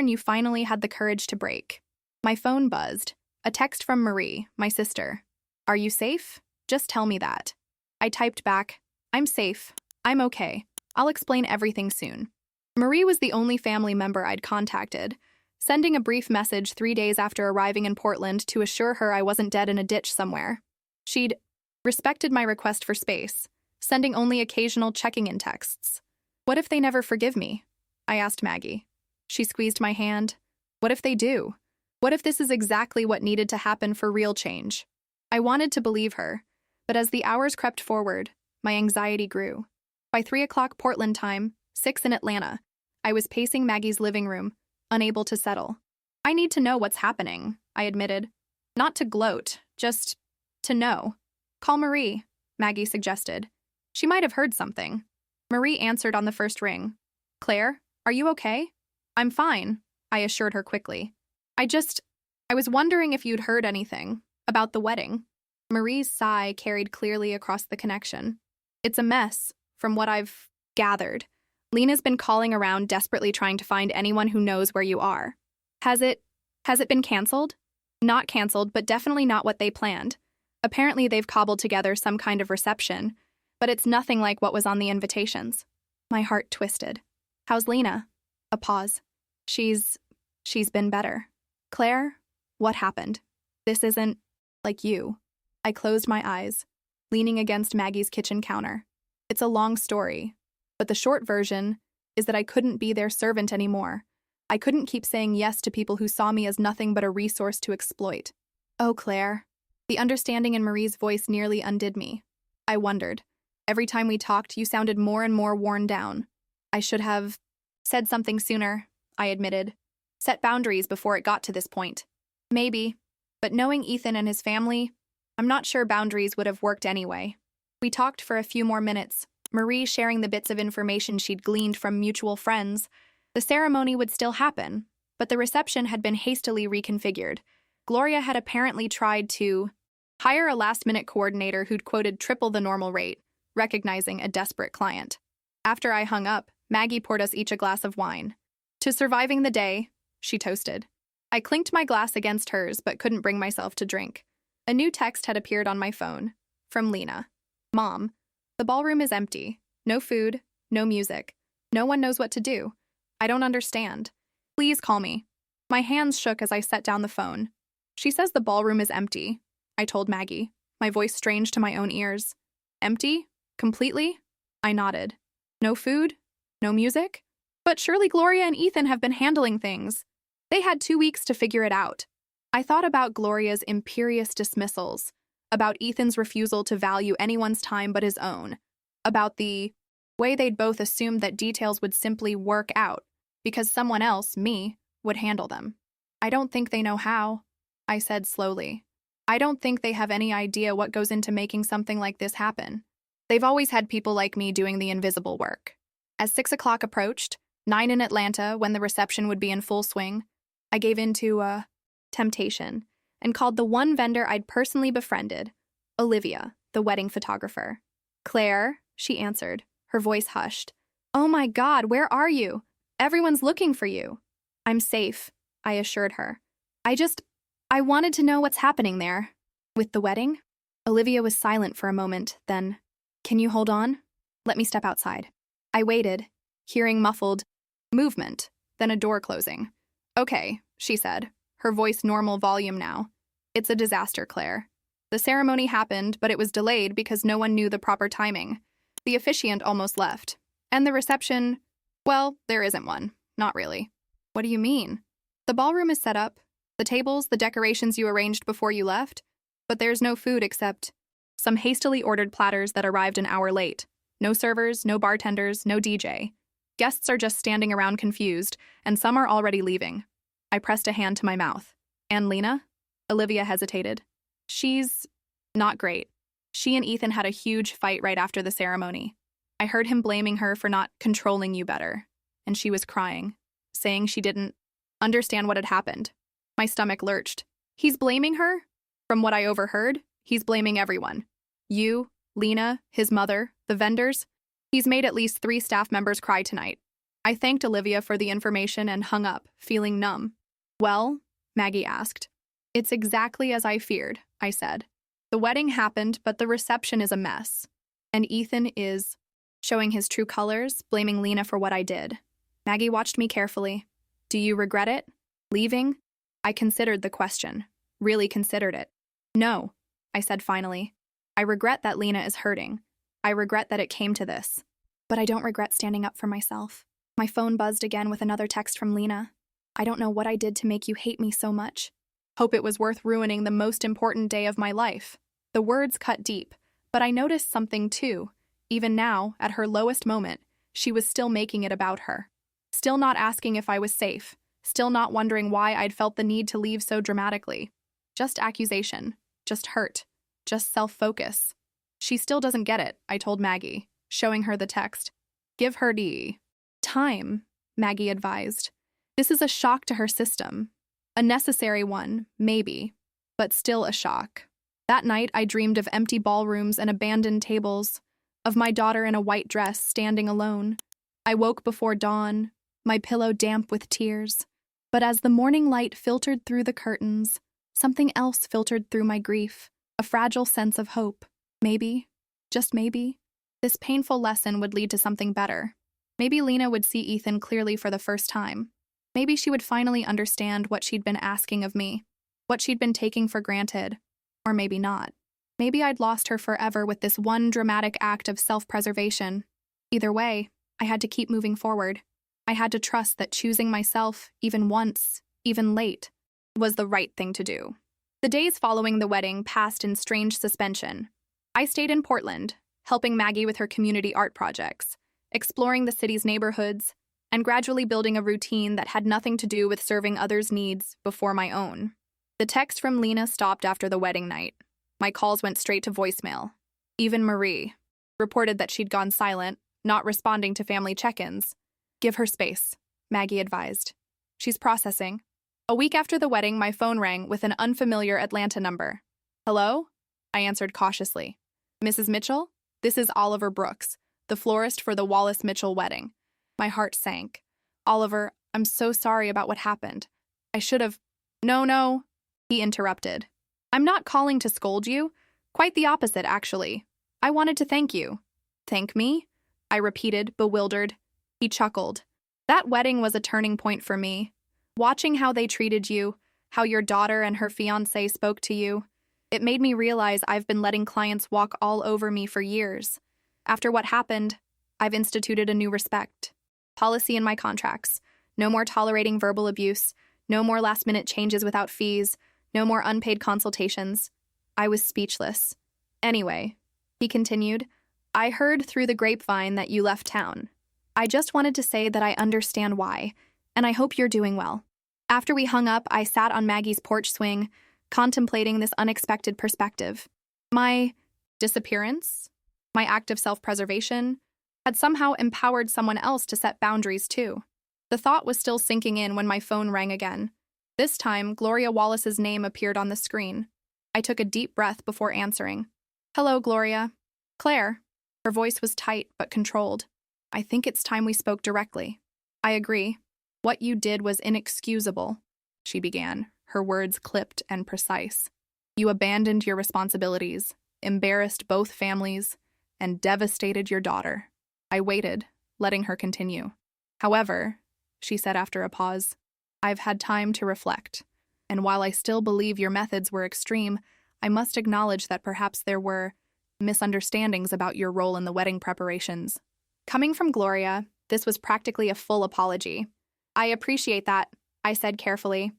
you finally had the courage to break." My phone buzzed. A text from Marie, my sister. "Are you safe? Just tell me that." I typed back, "I'm safe. I'm okay. I'll explain everything soon." Marie was the only family member I'd contacted, sending a brief message 3 days after arriving in Portland to assure her I wasn't dead in a ditch somewhere. She'd respected my request for space, sending only occasional checking-in texts. "What if they never forgive me?" I asked Maggie. She squeezed my hand. "What if they do? What if this is exactly what needed to happen for real change?" I wanted to believe her, but as the hours crept forward, my anxiety grew. By 3 o'clock Portland time, 6 in Atlanta, I was pacing Maggie's living room, unable to settle. "I need to know what's happening," I admitted. Not to gloat, just to know. "Call Marie," Maggie suggested. She might have heard something. Marie answered on the first ring. "Claire, are you okay?" "I'm fine," I assured her quickly. I was wondering if you'd heard anything about the wedding." Marie's sigh carried clearly across the connection. "It's a mess, from what I've gathered. Lena's been calling around desperately trying to find anyone who knows where you are." Has it been canceled?" "Not canceled, but definitely not what they planned. Apparently they've cobbled together some kind of reception, but it's nothing like what was on the invitations." My heart twisted. "How's Lena?" A pause. She's been better." "Claire, what happened? This isn't like you." I closed my eyes, leaning against Maggie's kitchen counter. It's a long story, but the short version is that I couldn't be their servant anymore. I couldn't keep saying yes to people who saw me as nothing but a resource to exploit. "Oh, Claire." The understanding in Marie's voice nearly undid me. I wondered. Every time we talked, you sounded more and more worn down. "I should have said something sooner," I admitted. "Set boundaries before it got to this point." "Maybe, but knowing Ethan and his family, I'm not sure boundaries would have worked anyway." We talked for a few more minutes, Marie sharing the bits of information she'd gleaned from mutual friends. The ceremony would still happen, but the reception had been hastily reconfigured. Gloria had apparently tried to hire a last-minute coordinator who'd quoted triple the normal rate, recognizing a desperate client. After I hung up, Maggie poured us each a glass of wine. "To surviving the day," she toasted. I clinked my glass against hers but couldn't bring myself to drink. A new text had appeared on my phone, from Lena. "Mom, the ballroom is empty. No food, no music. No one knows what to do. I don't understand. Please call me." My hands shook as I set down the phone. "She says the ballroom is empty," I told Maggie, my voice strange to my own ears. "Empty? Completely?" I nodded. "No food? No music? But surely Gloria and Ethan have been handling things. They had 2 weeks to figure it out." I thought about Gloria's imperious dismissals, about Ethan's refusal to value anyone's time but his own, about the way they'd both assumed that details would simply work out because someone else, me, would handle them. "I don't think they know how," I said slowly. "I don't think they have any idea what goes into making something like this happen. They've always had people like me doing the invisible work." As 6 o'clock approached, 9 in Atlanta, when the reception would be in full swing, I gave in to temptation and called the one vendor I'd personally befriended, Olivia, the wedding photographer. "Claire," she answered. Her voice hushed. "Oh my God, where are you? Everyone's looking for you." "I'm safe," I assured her. I wanted to know what's happening there." "With the wedding?" Olivia was silent for a moment, then, "Can you hold on? Let me step outside." I waited, hearing muffled movement, then a door closing. "Okay," she said, her voice normal volume now. "It's a disaster, Claire. The ceremony happened, but it was delayed because no one knew the proper timing. The officiant almost left. And the reception, well, there isn't one. Not really." "What do you mean?" "The ballroom is set up. The tables, the decorations you arranged before you left. But there's no food except some hastily ordered platters that arrived an hour late. No servers, no bartenders, no DJ. Guests are just standing around confused, and some are already leaving." I pressed a hand to my mouth. "And Lena?" Olivia hesitated. "She's not great. She and Ethan had a huge fight right after the ceremony. I heard him blaming her for not controlling you better. And she was crying, saying she didn't understand what had happened." My stomach lurched. "He's blaming her?" "From what I overheard, he's blaming everyone. You, Lena, his mother, the vendors. He's made at least 3 staff members cry tonight." I thanked Olivia for the information and hung up, feeling numb. "Well?" Maggie asked. "It's exactly as I feared," I said. "The wedding happened, but the reception is a mess. And Ethan is showing his true colors, blaming Lena for what I did." Maggie watched me carefully. "Do you regret it? Leaving?" I considered the question. Really considered it. "No," I said finally. "I regret that Lena is hurting. I regret that it came to this. But I don't regret standing up for myself." My phone buzzed again with another text from Lena. "I don't know what I did to make you hate me so much. Hope it was worth ruining the most important day of my life." The words cut deep, but I noticed something too. Even now, at her lowest moment, she was still making it about her. Still not asking if I was safe. Still not wondering why I'd felt the need to leave so dramatically. Just accusation. Just hurt. Just self-focus. "She still doesn't get it," I told Maggie, showing her the text. "Give her time," Maggie advised. "This is a shock to her system. A necessary one, maybe, but still a shock." That night, I dreamed of empty ballrooms and abandoned tables, of my daughter in a white dress standing alone. I woke before dawn, my pillow damp with tears. But as the morning light filtered through the curtains, something else filtered through my grief, a fragile sense of hope. Maybe, just maybe, this painful lesson would lead to something better. Maybe Lena would see Ethan clearly for the first time. Maybe she would finally understand what she'd been asking of me, what she'd been taking for granted, or maybe not. Maybe I'd lost her forever with this one dramatic act of self-preservation. Either way, I had to keep moving forward. I had to trust that choosing myself, even once, even late, was the right thing to do. The days following the wedding passed in strange suspension. I stayed in Portland, helping Maggie with her community art projects, exploring the city's neighborhoods, and gradually building a routine that had nothing to do with serving others' needs before my own. The text from Lena stopped after the wedding night. My calls went straight to voicemail. Even Marie reported that she'd gone silent, not responding to family check-ins. "Give her space," Maggie advised. "She's processing." A week after the wedding, my phone rang with an unfamiliar Atlanta number. "Hello?" I answered cautiously. "Mrs. Mitchell? This is Oliver Brooks, the florist for the Wallace Mitchell wedding." My heart sank. "Oliver, I'm so sorry about what happened. I should have—" No, he interrupted. "I'm not calling to scold you. Quite the opposite, actually. I wanted to thank you." "Thank me?" I repeated, bewildered. He chuckled. "That wedding was a turning point for me. Watching how they treated you, how your daughter and her fiancé spoke to you, it made me realize I've been letting clients walk all over me for years. After what happened, I've instituted a new respect policy in my contracts. No more tolerating verbal abuse, no more last-minute changes without fees, no more unpaid consultations." I was speechless. "Anyway," he continued, "I heard through the grapevine that you left town. I just wanted to say that I understand why, and I hope you're doing well." After we hung up, I sat on Maggie's porch swing, contemplating this unexpected perspective. My disappearance, my act of self-preservation, had somehow empowered someone else to set boundaries too. The thought was still sinking in when my phone rang again. This time, Gloria Wallace's name appeared on the screen. I took a deep breath before answering. "Hello, Gloria." "Claire." Her voice was tight but controlled. I think it's time we spoke directly. I agree. What you did was inexcusable, she began, her words clipped and precise. You abandoned your responsibilities, embarrassed both families, and devastated your daughter. I waited, letting her continue. However, she said after a pause, I've had time to reflect, and while I still believe your methods were extreme, I must acknowledge that perhaps there were misunderstandings about your role in the wedding preparations. Coming from Gloria, this was practically a full apology. I appreciate that, I said carefully.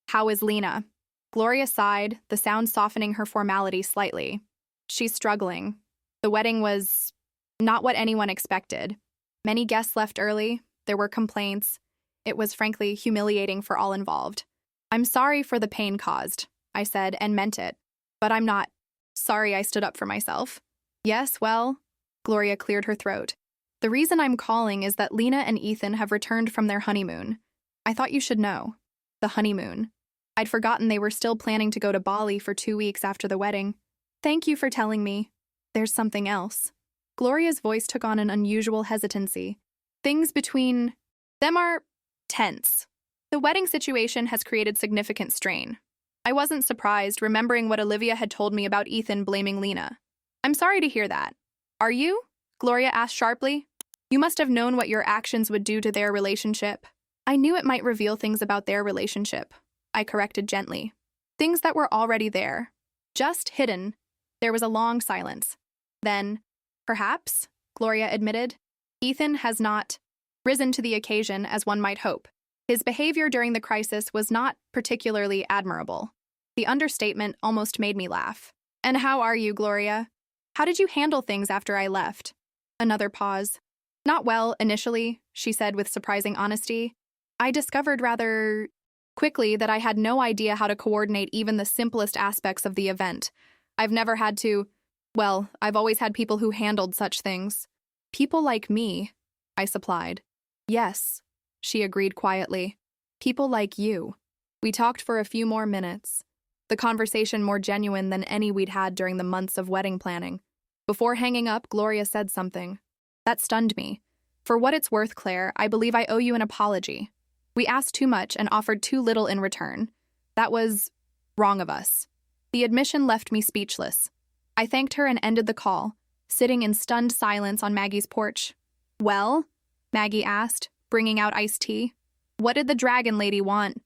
How is Lena? Gloria sighed, the sound softening her formality slightly. She's struggling. The wedding was not what anyone expected. Many guests left early. There were complaints. It was frankly humiliating for all involved. I'm sorry for the pain caused, I said, and meant it. But I'm not sorry. I stood up for myself. Yes, well, Gloria cleared her throat. The reason I'm calling is that Lena and Ethan have returned from their honeymoon. I thought you should know. The honeymoon. I'd forgotten they were still planning to go to Bali for 2 weeks after the wedding. Thank you for telling me. There's something else. Gloria's voice took on an unusual hesitancy. Things between them are tense. The wedding situation has created significant strain. I wasn't surprised, remembering what Olivia had told me about Ethan blaming Lena. I'm sorry to hear that. Are you? Gloria asked sharply. You must have known what your actions would do to their relationship. I knew it might reveal things about their relationship, I corrected gently. Things that were already there. Just hidden. There was a long silence. Then, perhaps, Gloria admitted, Ethan has not risen to the occasion as one might hope. His behavior during the crisis was not particularly admirable. The understatement almost made me laugh. And how are you, Gloria? How did you handle things after I left? Another pause. Not well, initially, she said with surprising honesty. I discovered rather quickly that I had no idea how to coordinate even the simplest aspects of the event. I've never had to, well, I've always had people who handled such things. People like me, I supplied. Yes, she agreed quietly. People like you. We talked for a few more minutes, the conversation more genuine than any we'd had during the months of wedding planning. Before hanging up, Gloria said something. That stunned me. For what it's worth, Claire, I believe I owe you an apology. We asked too much and offered too little in return. That was wrong of us. The admission left me speechless. I thanked her and ended the call, sitting in stunned silence on Maggie's porch. Well? Maggie asked, bringing out iced tea. What did the dragon lady want?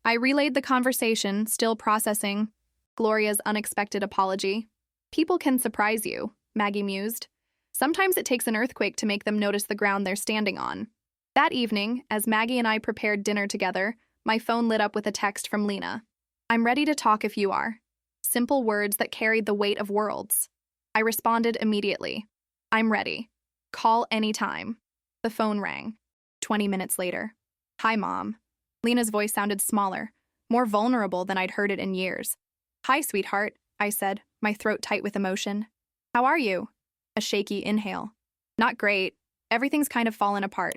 I relayed the conversation, still processing Gloria's unexpected apology. People can surprise you, Maggie mused. Sometimes it takes an earthquake to make them notice the ground they're standing on. That evening, as Maggie and I prepared dinner together, my phone lit up with a text from Lena. I'm ready to talk if you are. Simple words that carried the weight of worlds. I responded immediately. I'm ready. Call anytime. The phone rang. 20 minutes later. Hi, Mom. Lena's voice sounded smaller, more vulnerable than I'd heard it in years. Hi, sweetheart, I said, my throat tight with emotion. How are you? A shaky inhale. Not great. Everything's kind of fallen apart.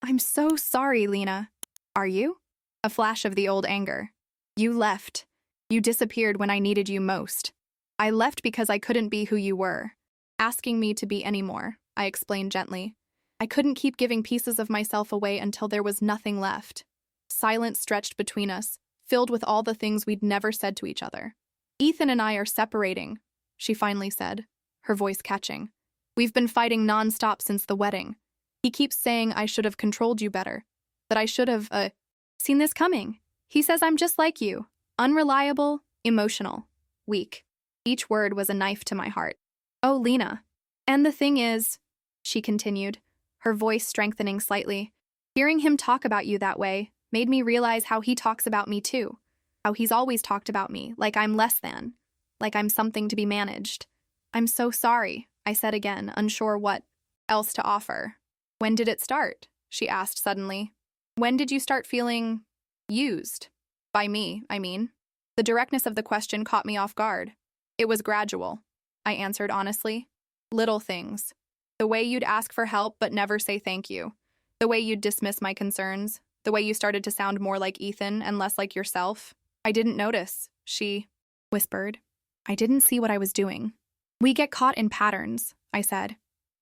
I'm so sorry, Lena. Are you? A flash of the old anger. You left. You disappeared when I needed you most. I left because I couldn't be who you were, asking me to be anymore, I explained gently. I couldn't keep giving pieces of myself away until there was nothing left. Silence stretched between us, filled with all the things we'd never said to each other. Ethan and I are separating, she finally said, her voice catching. We've been fighting nonstop since the wedding. He keeps saying I should have controlled you better, that I should have, seen this coming. He says I'm just like you, unreliable, emotional, weak. Each word was a knife to my heart. Oh, Lena. And the thing is, she continued, her voice strengthening slightly, hearing him talk about you that way made me realize how he talks about me too, how he's always talked about me, like I'm less than, like I'm something to be managed. I'm so sorry, I said again, unsure what else to offer. When did it start? She asked suddenly. When did you start feeling used? By me, I mean. The directness of the question caught me off guard. It was gradual, I answered honestly. Little things. The way you'd ask for help but never say thank you. The way you'd dismiss my concerns. The way you started to sound more like Ethan and less like yourself. I didn't notice, she whispered. I didn't see what I was doing. We get caught in patterns, I said.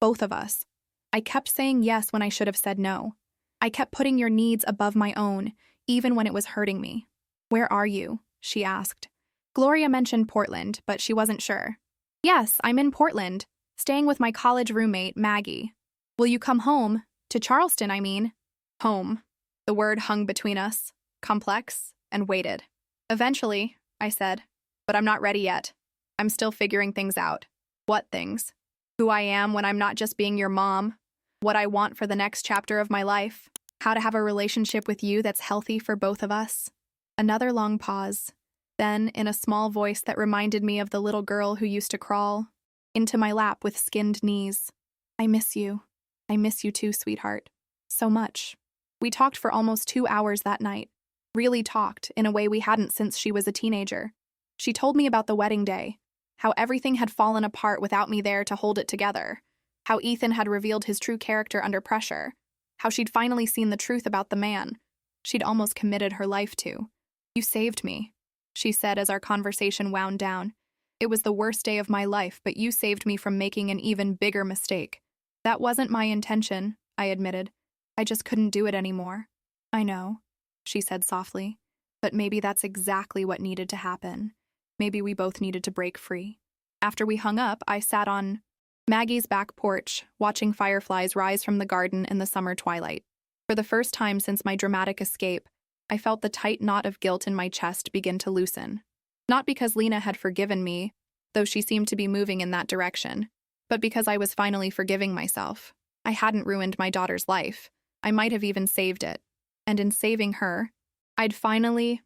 both of us. I kept saying yes when I should have said no. I kept putting your needs above my own, even when it was hurting me. Where are you? She asked. Gloria mentioned Portland, but she wasn't sure. Yes, I'm in Portland, staying with my college roommate, Maggie. Will you come home? To Charleston, I mean. Home. The word hung between us, complex, and waited. Eventually, I said, but I'm not ready yet. I'm still figuring things out. What things? Who I am when I'm not just being your mom. What I want for the next chapter of my life. How to have a relationship with you that's healthy for both of us. Another long pause. Then, in a small voice that reminded me of the little girl who used to crawl into my lap with skinned knees. I miss you. I miss you too, sweetheart. So much. We talked for almost 2 hours that night. Really talked, in a way we hadn't since she was a teenager. She told me about the wedding day, how everything had fallen apart without me there to hold it together, how Ethan had revealed his true character under pressure, how she'd finally seen the truth about the man she'd almost committed her life to. You saved me, she said as our conversation wound down. It was the worst day of my life, but you saved me from making an even bigger mistake. That wasn't my intention, I admitted. I just couldn't do it anymore. I know, she said softly, but maybe that's exactly what needed to happen. Maybe we both needed to break free. After we hung up, I sat on Maggie's back porch, watching fireflies rise from the garden in the summer twilight. For the first time since my dramatic escape, I felt the tight knot of guilt in my chest begin to loosen. Not because Lena had forgiven me, though she seemed to be moving in that direction, but because I was finally forgiving myself. I hadn't ruined my daughter's life. I might have even saved it. And in saving her, I'd finally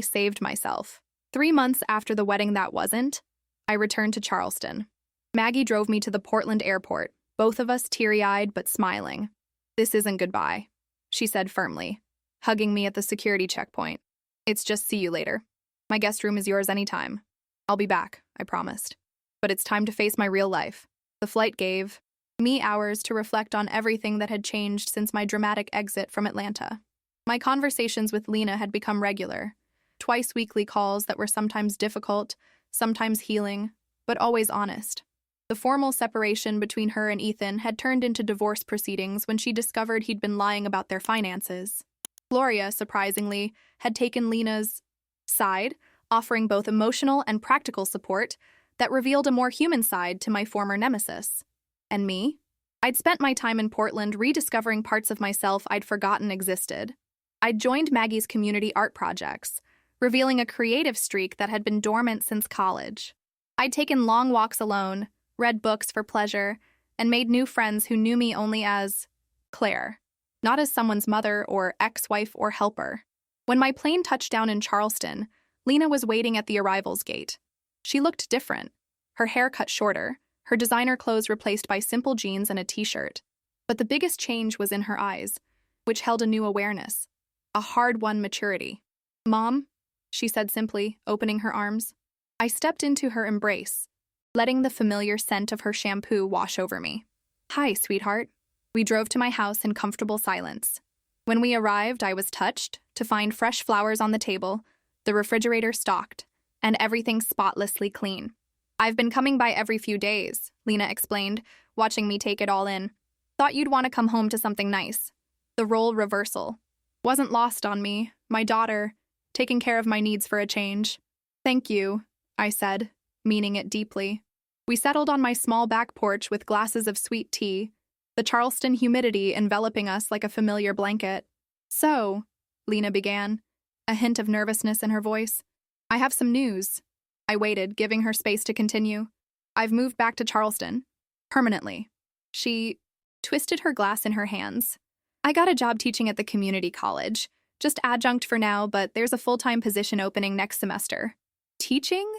saved myself. 3 months after the wedding that wasn't, I returned to Charleston. Maggie drove me to the Portland airport, both of us teary-eyed but smiling. This isn't goodbye, she said firmly, hugging me at the security checkpoint. It's just see you later. My guest room is yours anytime. I'll be back, I promised. But it's time to face my real life. The flight gave me hours to reflect on everything that had changed since my dramatic exit from Atlanta. My conversations with Lena had become regular. Twice-weekly calls that were sometimes difficult, sometimes healing, but always honest. The formal separation between her and Ethan had turned into divorce proceedings when she discovered he'd been lying about their finances. Gloria, surprisingly, had taken Lena's side, offering both emotional and practical support that revealed a more human side to my former nemesis. And me? I'd spent my time in Portland rediscovering parts of myself I'd forgotten existed. I'd joined Maggie's community art projects, revealing a creative streak that had been dormant since college. I'd taken long walks alone, read books for pleasure, and made new friends who knew me only as Claire, not as someone's mother or ex-wife or helper. When my plane touched down in Charleston, Lena was waiting at the arrivals gate. She looked different, her hair cut shorter, her designer clothes replaced by simple jeans and a t-shirt. But the biggest change was in her eyes, which held a new awareness, a hard-won maturity. Mom, she said simply, opening her arms. I stepped into her embrace, letting the familiar scent of her shampoo wash over me. Hi, sweetheart. We drove to my house in comfortable silence. When we arrived, I was touched to find fresh flowers on the table, the refrigerator stocked, and everything spotlessly clean. I've been coming by every few days, Lena explained, watching me take it all in. Thought you'd want to come home to something nice. The role reversal wasn't lost on me, my daughter, taking care of my needs for a change. Thank you, I said, meaning it deeply. We settled on my small back porch with glasses of sweet tea, the Charleston humidity enveloping us like a familiar blanket. So, Lena began, a hint of nervousness in her voice. I have some news. I waited, giving her space to continue. I've moved back to Charleston. Permanently. She twisted her glass in her hands. I got a job teaching at the community college. Just adjunct for now, but there's a full-time position opening next semester. Teaching?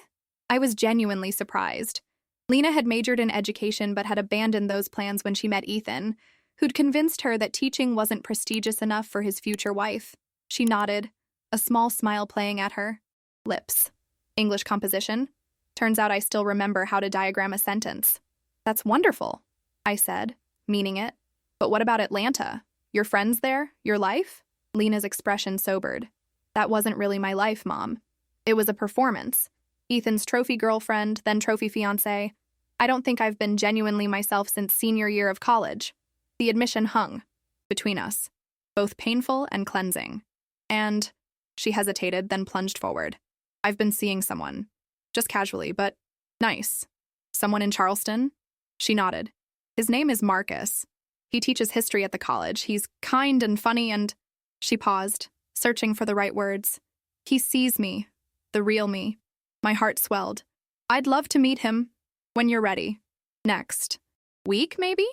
I was genuinely surprised. Lena had majored in education but had abandoned those plans when she met Ethan, who'd convinced her that teaching wasn't prestigious enough for his future wife. She nodded, a small smile playing at her lips. English composition? Turns out I still remember how to diagram a sentence. That's wonderful, I said, meaning it. But what about Atlanta? Your friends there? Your life? Lena's expression sobered. That wasn't really my life, Mom. It was a performance. Ethan's trophy girlfriend, then trophy fiancé. I don't think I've been genuinely myself since senior year of college. The admission hung between us, both painful and cleansing. And she hesitated, then plunged forward. I've been seeing someone. Just casually, but nice. Someone in Charleston? She nodded. His name is Marcus. He teaches history at the college. He's kind and funny and… She paused, searching for the right words. He sees me, the real me. My heart swelled. I'd love to meet him when you're ready. Next week, maybe?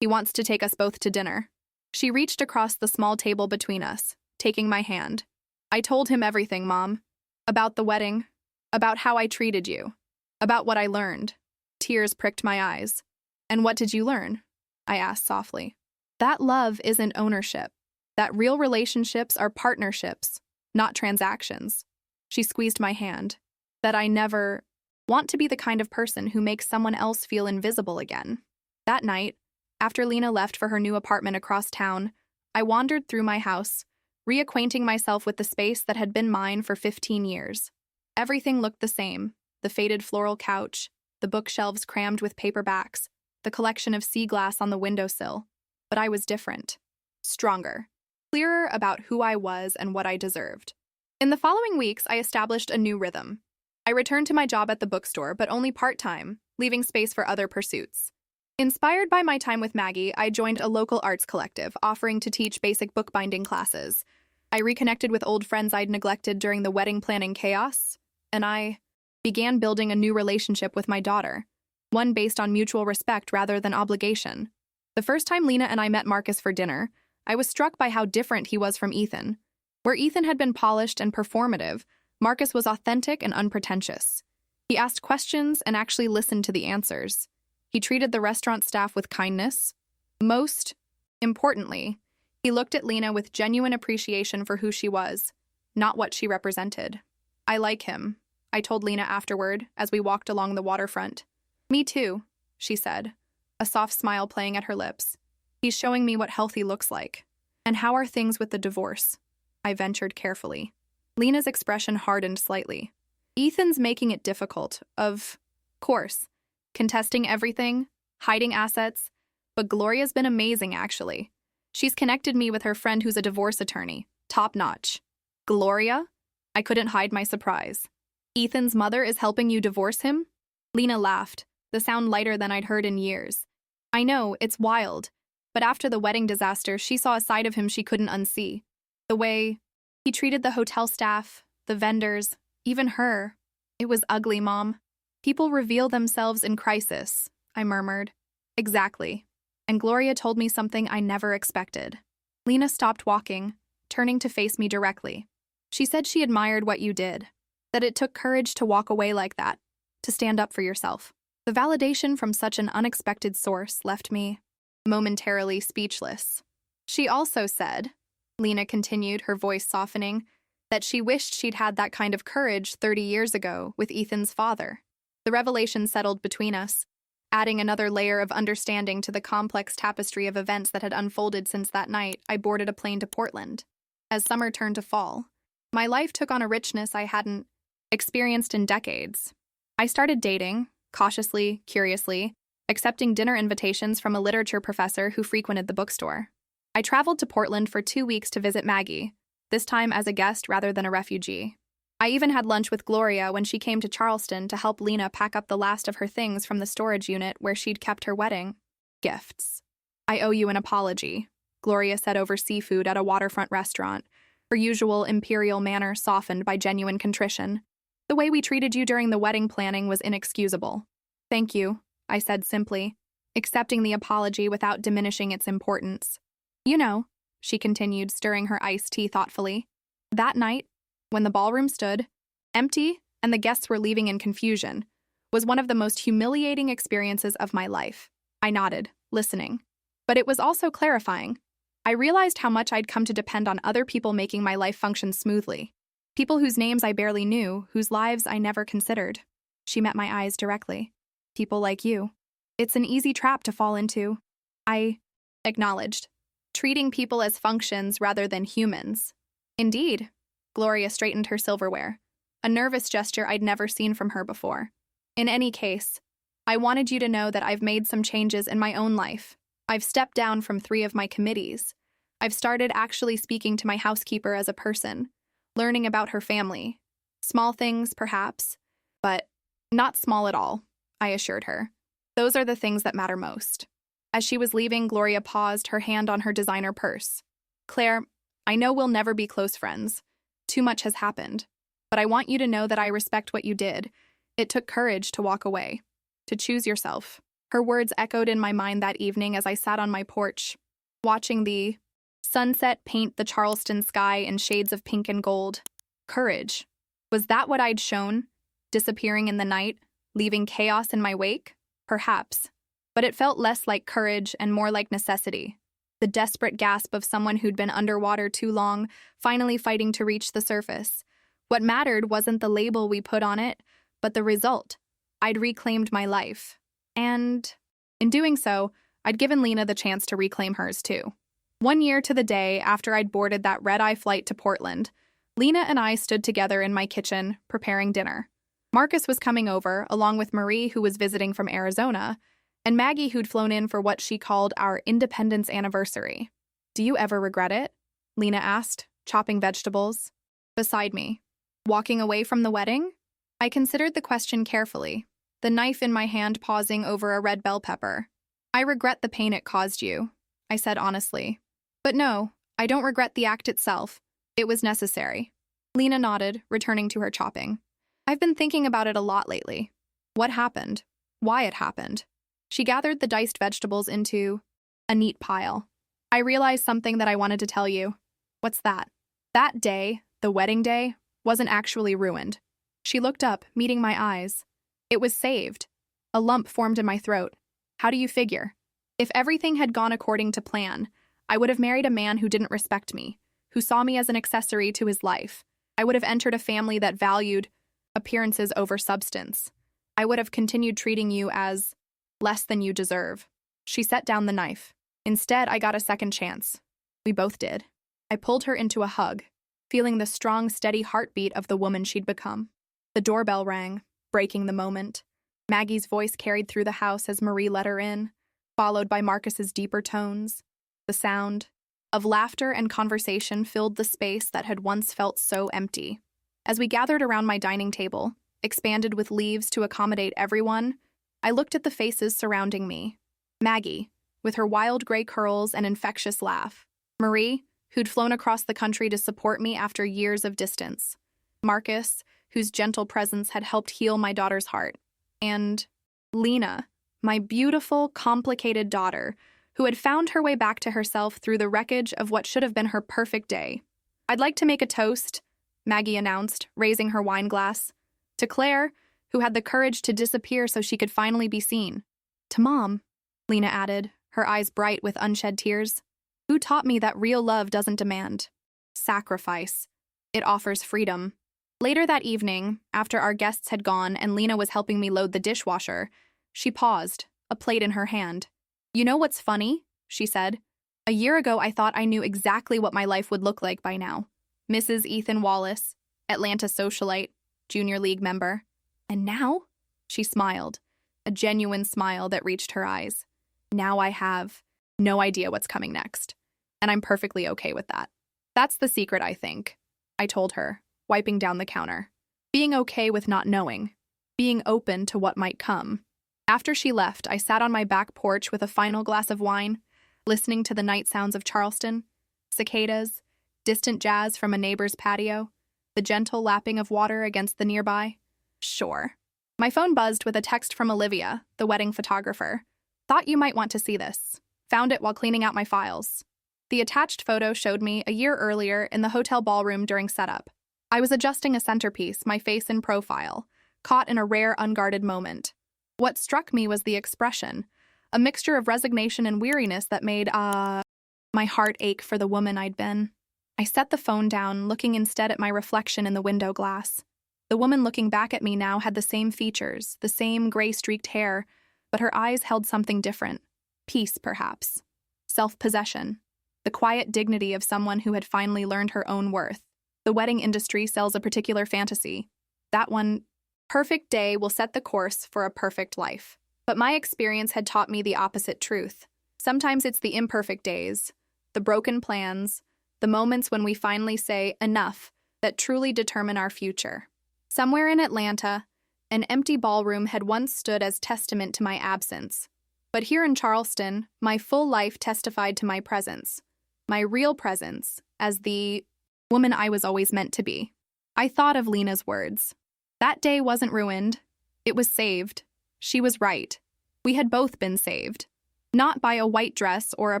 He wants to take us both to dinner. She reached across the small table between us, taking my hand. I told him everything, Mom. About the wedding, about how I treated you, about what I learned. Tears pricked my eyes. And what did you learn? I asked softly. That love isn't ownership. That real relationships are partnerships, not transactions. She squeezed my hand. That I never want to be the kind of person who makes someone else feel invisible again. That night, after Lena left for her new apartment across town, I wandered through my house, reacquainting myself with the space that had been mine for 15 years. Everything looked the same: the faded floral couch, the bookshelves crammed with paperbacks, the collection of sea glass on the windowsill. But I was different, stronger, clearer about who I was and what I deserved. In the following weeks, I established a new rhythm. I returned to my job at the bookstore, but only part-time, leaving space for other pursuits. Inspired by my time with Maggie, I joined a local arts collective, offering to teach basic bookbinding classes. I reconnected with old friends I'd neglected during the wedding planning chaos, and I began building a new relationship with my daughter, one based on mutual respect rather than obligation. The first time Lena and I met Marcus for dinner, I was struck by how different he was from Ethan. Where Ethan had been polished and performative, Marcus was authentic and unpretentious. He asked questions and actually listened to the answers. He treated the restaurant staff with kindness. Most importantly, he looked at Lena with genuine appreciation for who she was, not what she represented. I like him, I told Lena afterward as we walked along the waterfront. Me too, she said, a soft smile playing at her lips. He's showing me what healthy looks like. And how are things with the divorce? I ventured carefully. Lena's expression hardened slightly. Ethan's making it difficult, of course. Contesting everything, hiding assets, but Gloria's been amazing, actually. She's connected me with her friend who's a divorce attorney, top-notch. Gloria? I couldn't hide my surprise. Ethan's mother is helping you divorce him? Lena laughed, the sound lighter than I'd heard in years. I know, it's wild, but after the wedding disaster, she saw a side of him she couldn't unsee. The way he treated the hotel staff, the vendors, even her. It was ugly, Mom. People reveal themselves in crisis, I murmured. Exactly. And Gloria told me something I never expected. Lena stopped walking, turning to face me directly. She said she admired what you did, that it took courage to walk away like that, to stand up for yourself. The validation from such an unexpected source left me momentarily speechless. She also said, Lena continued, her voice softening, that she wished she'd had that kind of courage 30 years ago with Ethan's father. The revelation settled between us, adding another layer of understanding to the complex tapestry of events that had unfolded since that night I boarded a plane to Portland. As summer turned to fall, my life took on a richness I hadn't experienced in decades. I started dating, cautiously, curiously, accepting dinner invitations from a literature professor who frequented the bookstore. I traveled to Portland for 2 weeks to visit Maggie, this time as a guest rather than a refugee. I even had lunch with Gloria when she came to Charleston to help Lena pack up the last of her things from the storage unit where she'd kept her wedding gifts. I owe you an apology, Gloria said over seafood at a waterfront restaurant, her usual imperial manner softened by genuine contrition. The way we treated you during the wedding planning was inexcusable. Thank you, I said simply, accepting the apology without diminishing its importance. You know, she continued, stirring her iced tea thoughtfully, that night, when the ballroom stood, empty, and the guests were leaving in confusion, was one of the most humiliating experiences of my life. I nodded, listening. But it was also clarifying. I realized how much I'd come to depend on other people making my life function smoothly. People whose names I barely knew, whose lives I never considered. She met my eyes directly. People like you. It's an easy trap to fall into. I acknowledged. Treating people as functions rather than humans. Indeed. Gloria straightened her silverware, a nervous gesture I'd never seen from her before. In any case, I wanted you to know that I've made some changes in my own life. I've stepped down from 3 of my committees. I've started actually speaking to my housekeeper as a person, learning about her family. Small things, perhaps, but not small at all, I assured her. Those are the things that matter most. As she was leaving, Gloria paused, her hand on her designer purse. Claire, I know we'll never be close friends. Too much has happened. But I want you to know that I respect what you did. It took courage to walk away, to choose yourself. Her words echoed in my mind that evening as I sat on my porch, watching the sunset paint the Charleston sky in shades of pink and gold. Courage. Was that what I'd shown? Disappearing in the night, leaving chaos in my wake? Perhaps. But it felt less like courage and more like necessity. The desperate gasp of someone who'd been underwater too long, finally fighting to reach the surface. What mattered wasn't the label we put on it, but the result. I'd reclaimed my life. And in doing so, I'd given Lena the chance to reclaim hers too. 1 year to the day after I'd boarded that red-eye flight to Portland, Lena and I stood together in my kitchen, preparing dinner. Marcus was coming over, along with Marie, who was visiting from Arizona, and Maggie, who'd flown in for what she called our Independence Anniversary. Do you ever regret it? Lena asked, chopping vegetables. Beside me. Walking away from the wedding? I considered the question carefully, the knife in my hand pausing over a red bell pepper. I regret the pain it caused you, I said honestly. But no, I don't regret the act itself. It was necessary. Lena nodded, returning to her chopping. I've been thinking about it a lot lately. What happened? Why it happened? She gathered the diced vegetables into a neat pile. I realized something that I wanted to tell you. What's that? That day, the wedding day, wasn't actually ruined. She looked up, meeting my eyes. It was saved. A lump formed in my throat. How do you figure? If everything had gone according to plan, I would have married a man who didn't respect me, who saw me as an accessory to his life. I would have entered a family that valued appearances over substance. I would have continued treating you as less than you deserve. She set down the knife. Instead, I got a second chance. We both did. I pulled her into a hug, feeling the strong, steady heartbeat of the woman she'd become. The doorbell rang, breaking the moment. Maggie's voice carried through the house as Marie let her in, followed by Marcus's deeper tones. The sound of laughter and conversation filled the space that had once felt so empty. As we gathered around my dining table, expanded with leaves to accommodate everyone, I looked at the faces surrounding me. Maggie, with her wild gray curls and infectious laugh. Marie, who'd flown across the country to support me after years of distance. Marcus, whose gentle presence had helped heal my daughter's heart. And Lena, my beautiful, complicated daughter, who had found her way back to herself through the wreckage of what should have been her perfect day. I'd like to make a toast, Maggie announced, raising her wine glass. To Claire, who had the courage to disappear so she could finally be seen. To Mom, Lena added, her eyes bright with unshed tears. Who taught me that real love doesn't demand sacrifice? It offers freedom. Later that evening, after our guests had gone and Lena was helping me load the dishwasher, she paused, a plate in her hand. You know what's funny? She said. A year ago, I thought I knew exactly what my life would look like by now. Mrs. Ethan Wallace, Atlanta socialite, junior league member. And now? She smiled, a genuine smile that reached her eyes. Now I have no idea what's coming next. And I'm perfectly okay with that. That's the secret, I think, I told her, wiping down the counter. Being okay with not knowing. Being open to what might come. After she left, I sat on my back porch with a final glass of wine, listening to the night sounds of Charleston, cicadas, distant jazz from a neighbor's patio, the gentle lapping of water against the nearby. Sure. My phone buzzed with a text from Olivia, the wedding photographer. Thought you might want to see this. Found it while cleaning out my files. The attached photo showed me a year earlier in the hotel ballroom during setup. I was adjusting a centerpiece, my face in profile, caught in a rare, unguarded moment. What struck me was the expression, a mixture of resignation and weariness that made, my heart ache for the woman I'd been. I set the phone down, looking instead at my reflection in the window glass. The woman looking back at me now had the same features, the same gray-streaked hair, but her eyes held something different. Peace, perhaps. Self-possession. The quiet dignity of someone who had finally learned her own worth. The wedding industry sells a particular fantasy. That one perfect day will set the course for a perfect life. But my experience had taught me the opposite truth. Sometimes it's the imperfect days, the broken plans, the moments when we finally say enough that truly determine our future. Somewhere in Atlanta, an empty ballroom had once stood as testament to my absence. But here in Charleston, my full life testified to my presence, my real presence, as the woman I was always meant to be. I thought of Lena's words. That day wasn't ruined. It was saved. She was right. We had both been saved. Not by a white dress or a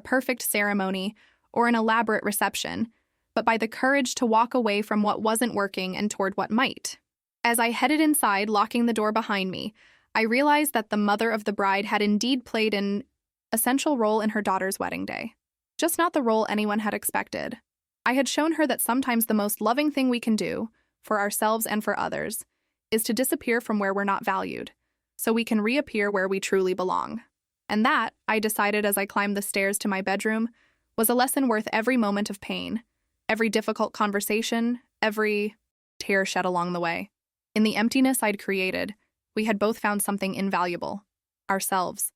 perfect ceremony or an elaborate reception, but by the courage to walk away from what wasn't working and toward what might. As I headed inside, locking the door behind me, I realized that the mother of the bride had indeed played an essential role in her daughter's wedding day. Just not the role anyone had expected. I had shown her that sometimes the most loving thing we can do, for ourselves and for others, is to disappear from where we're not valued, so we can reappear where we truly belong. And that, I decided as I climbed the stairs to my bedroom, was a lesson worth every moment of pain, every difficult conversation, every tear shed along the way. In the emptiness I'd created, we had both found something invaluable: ourselves.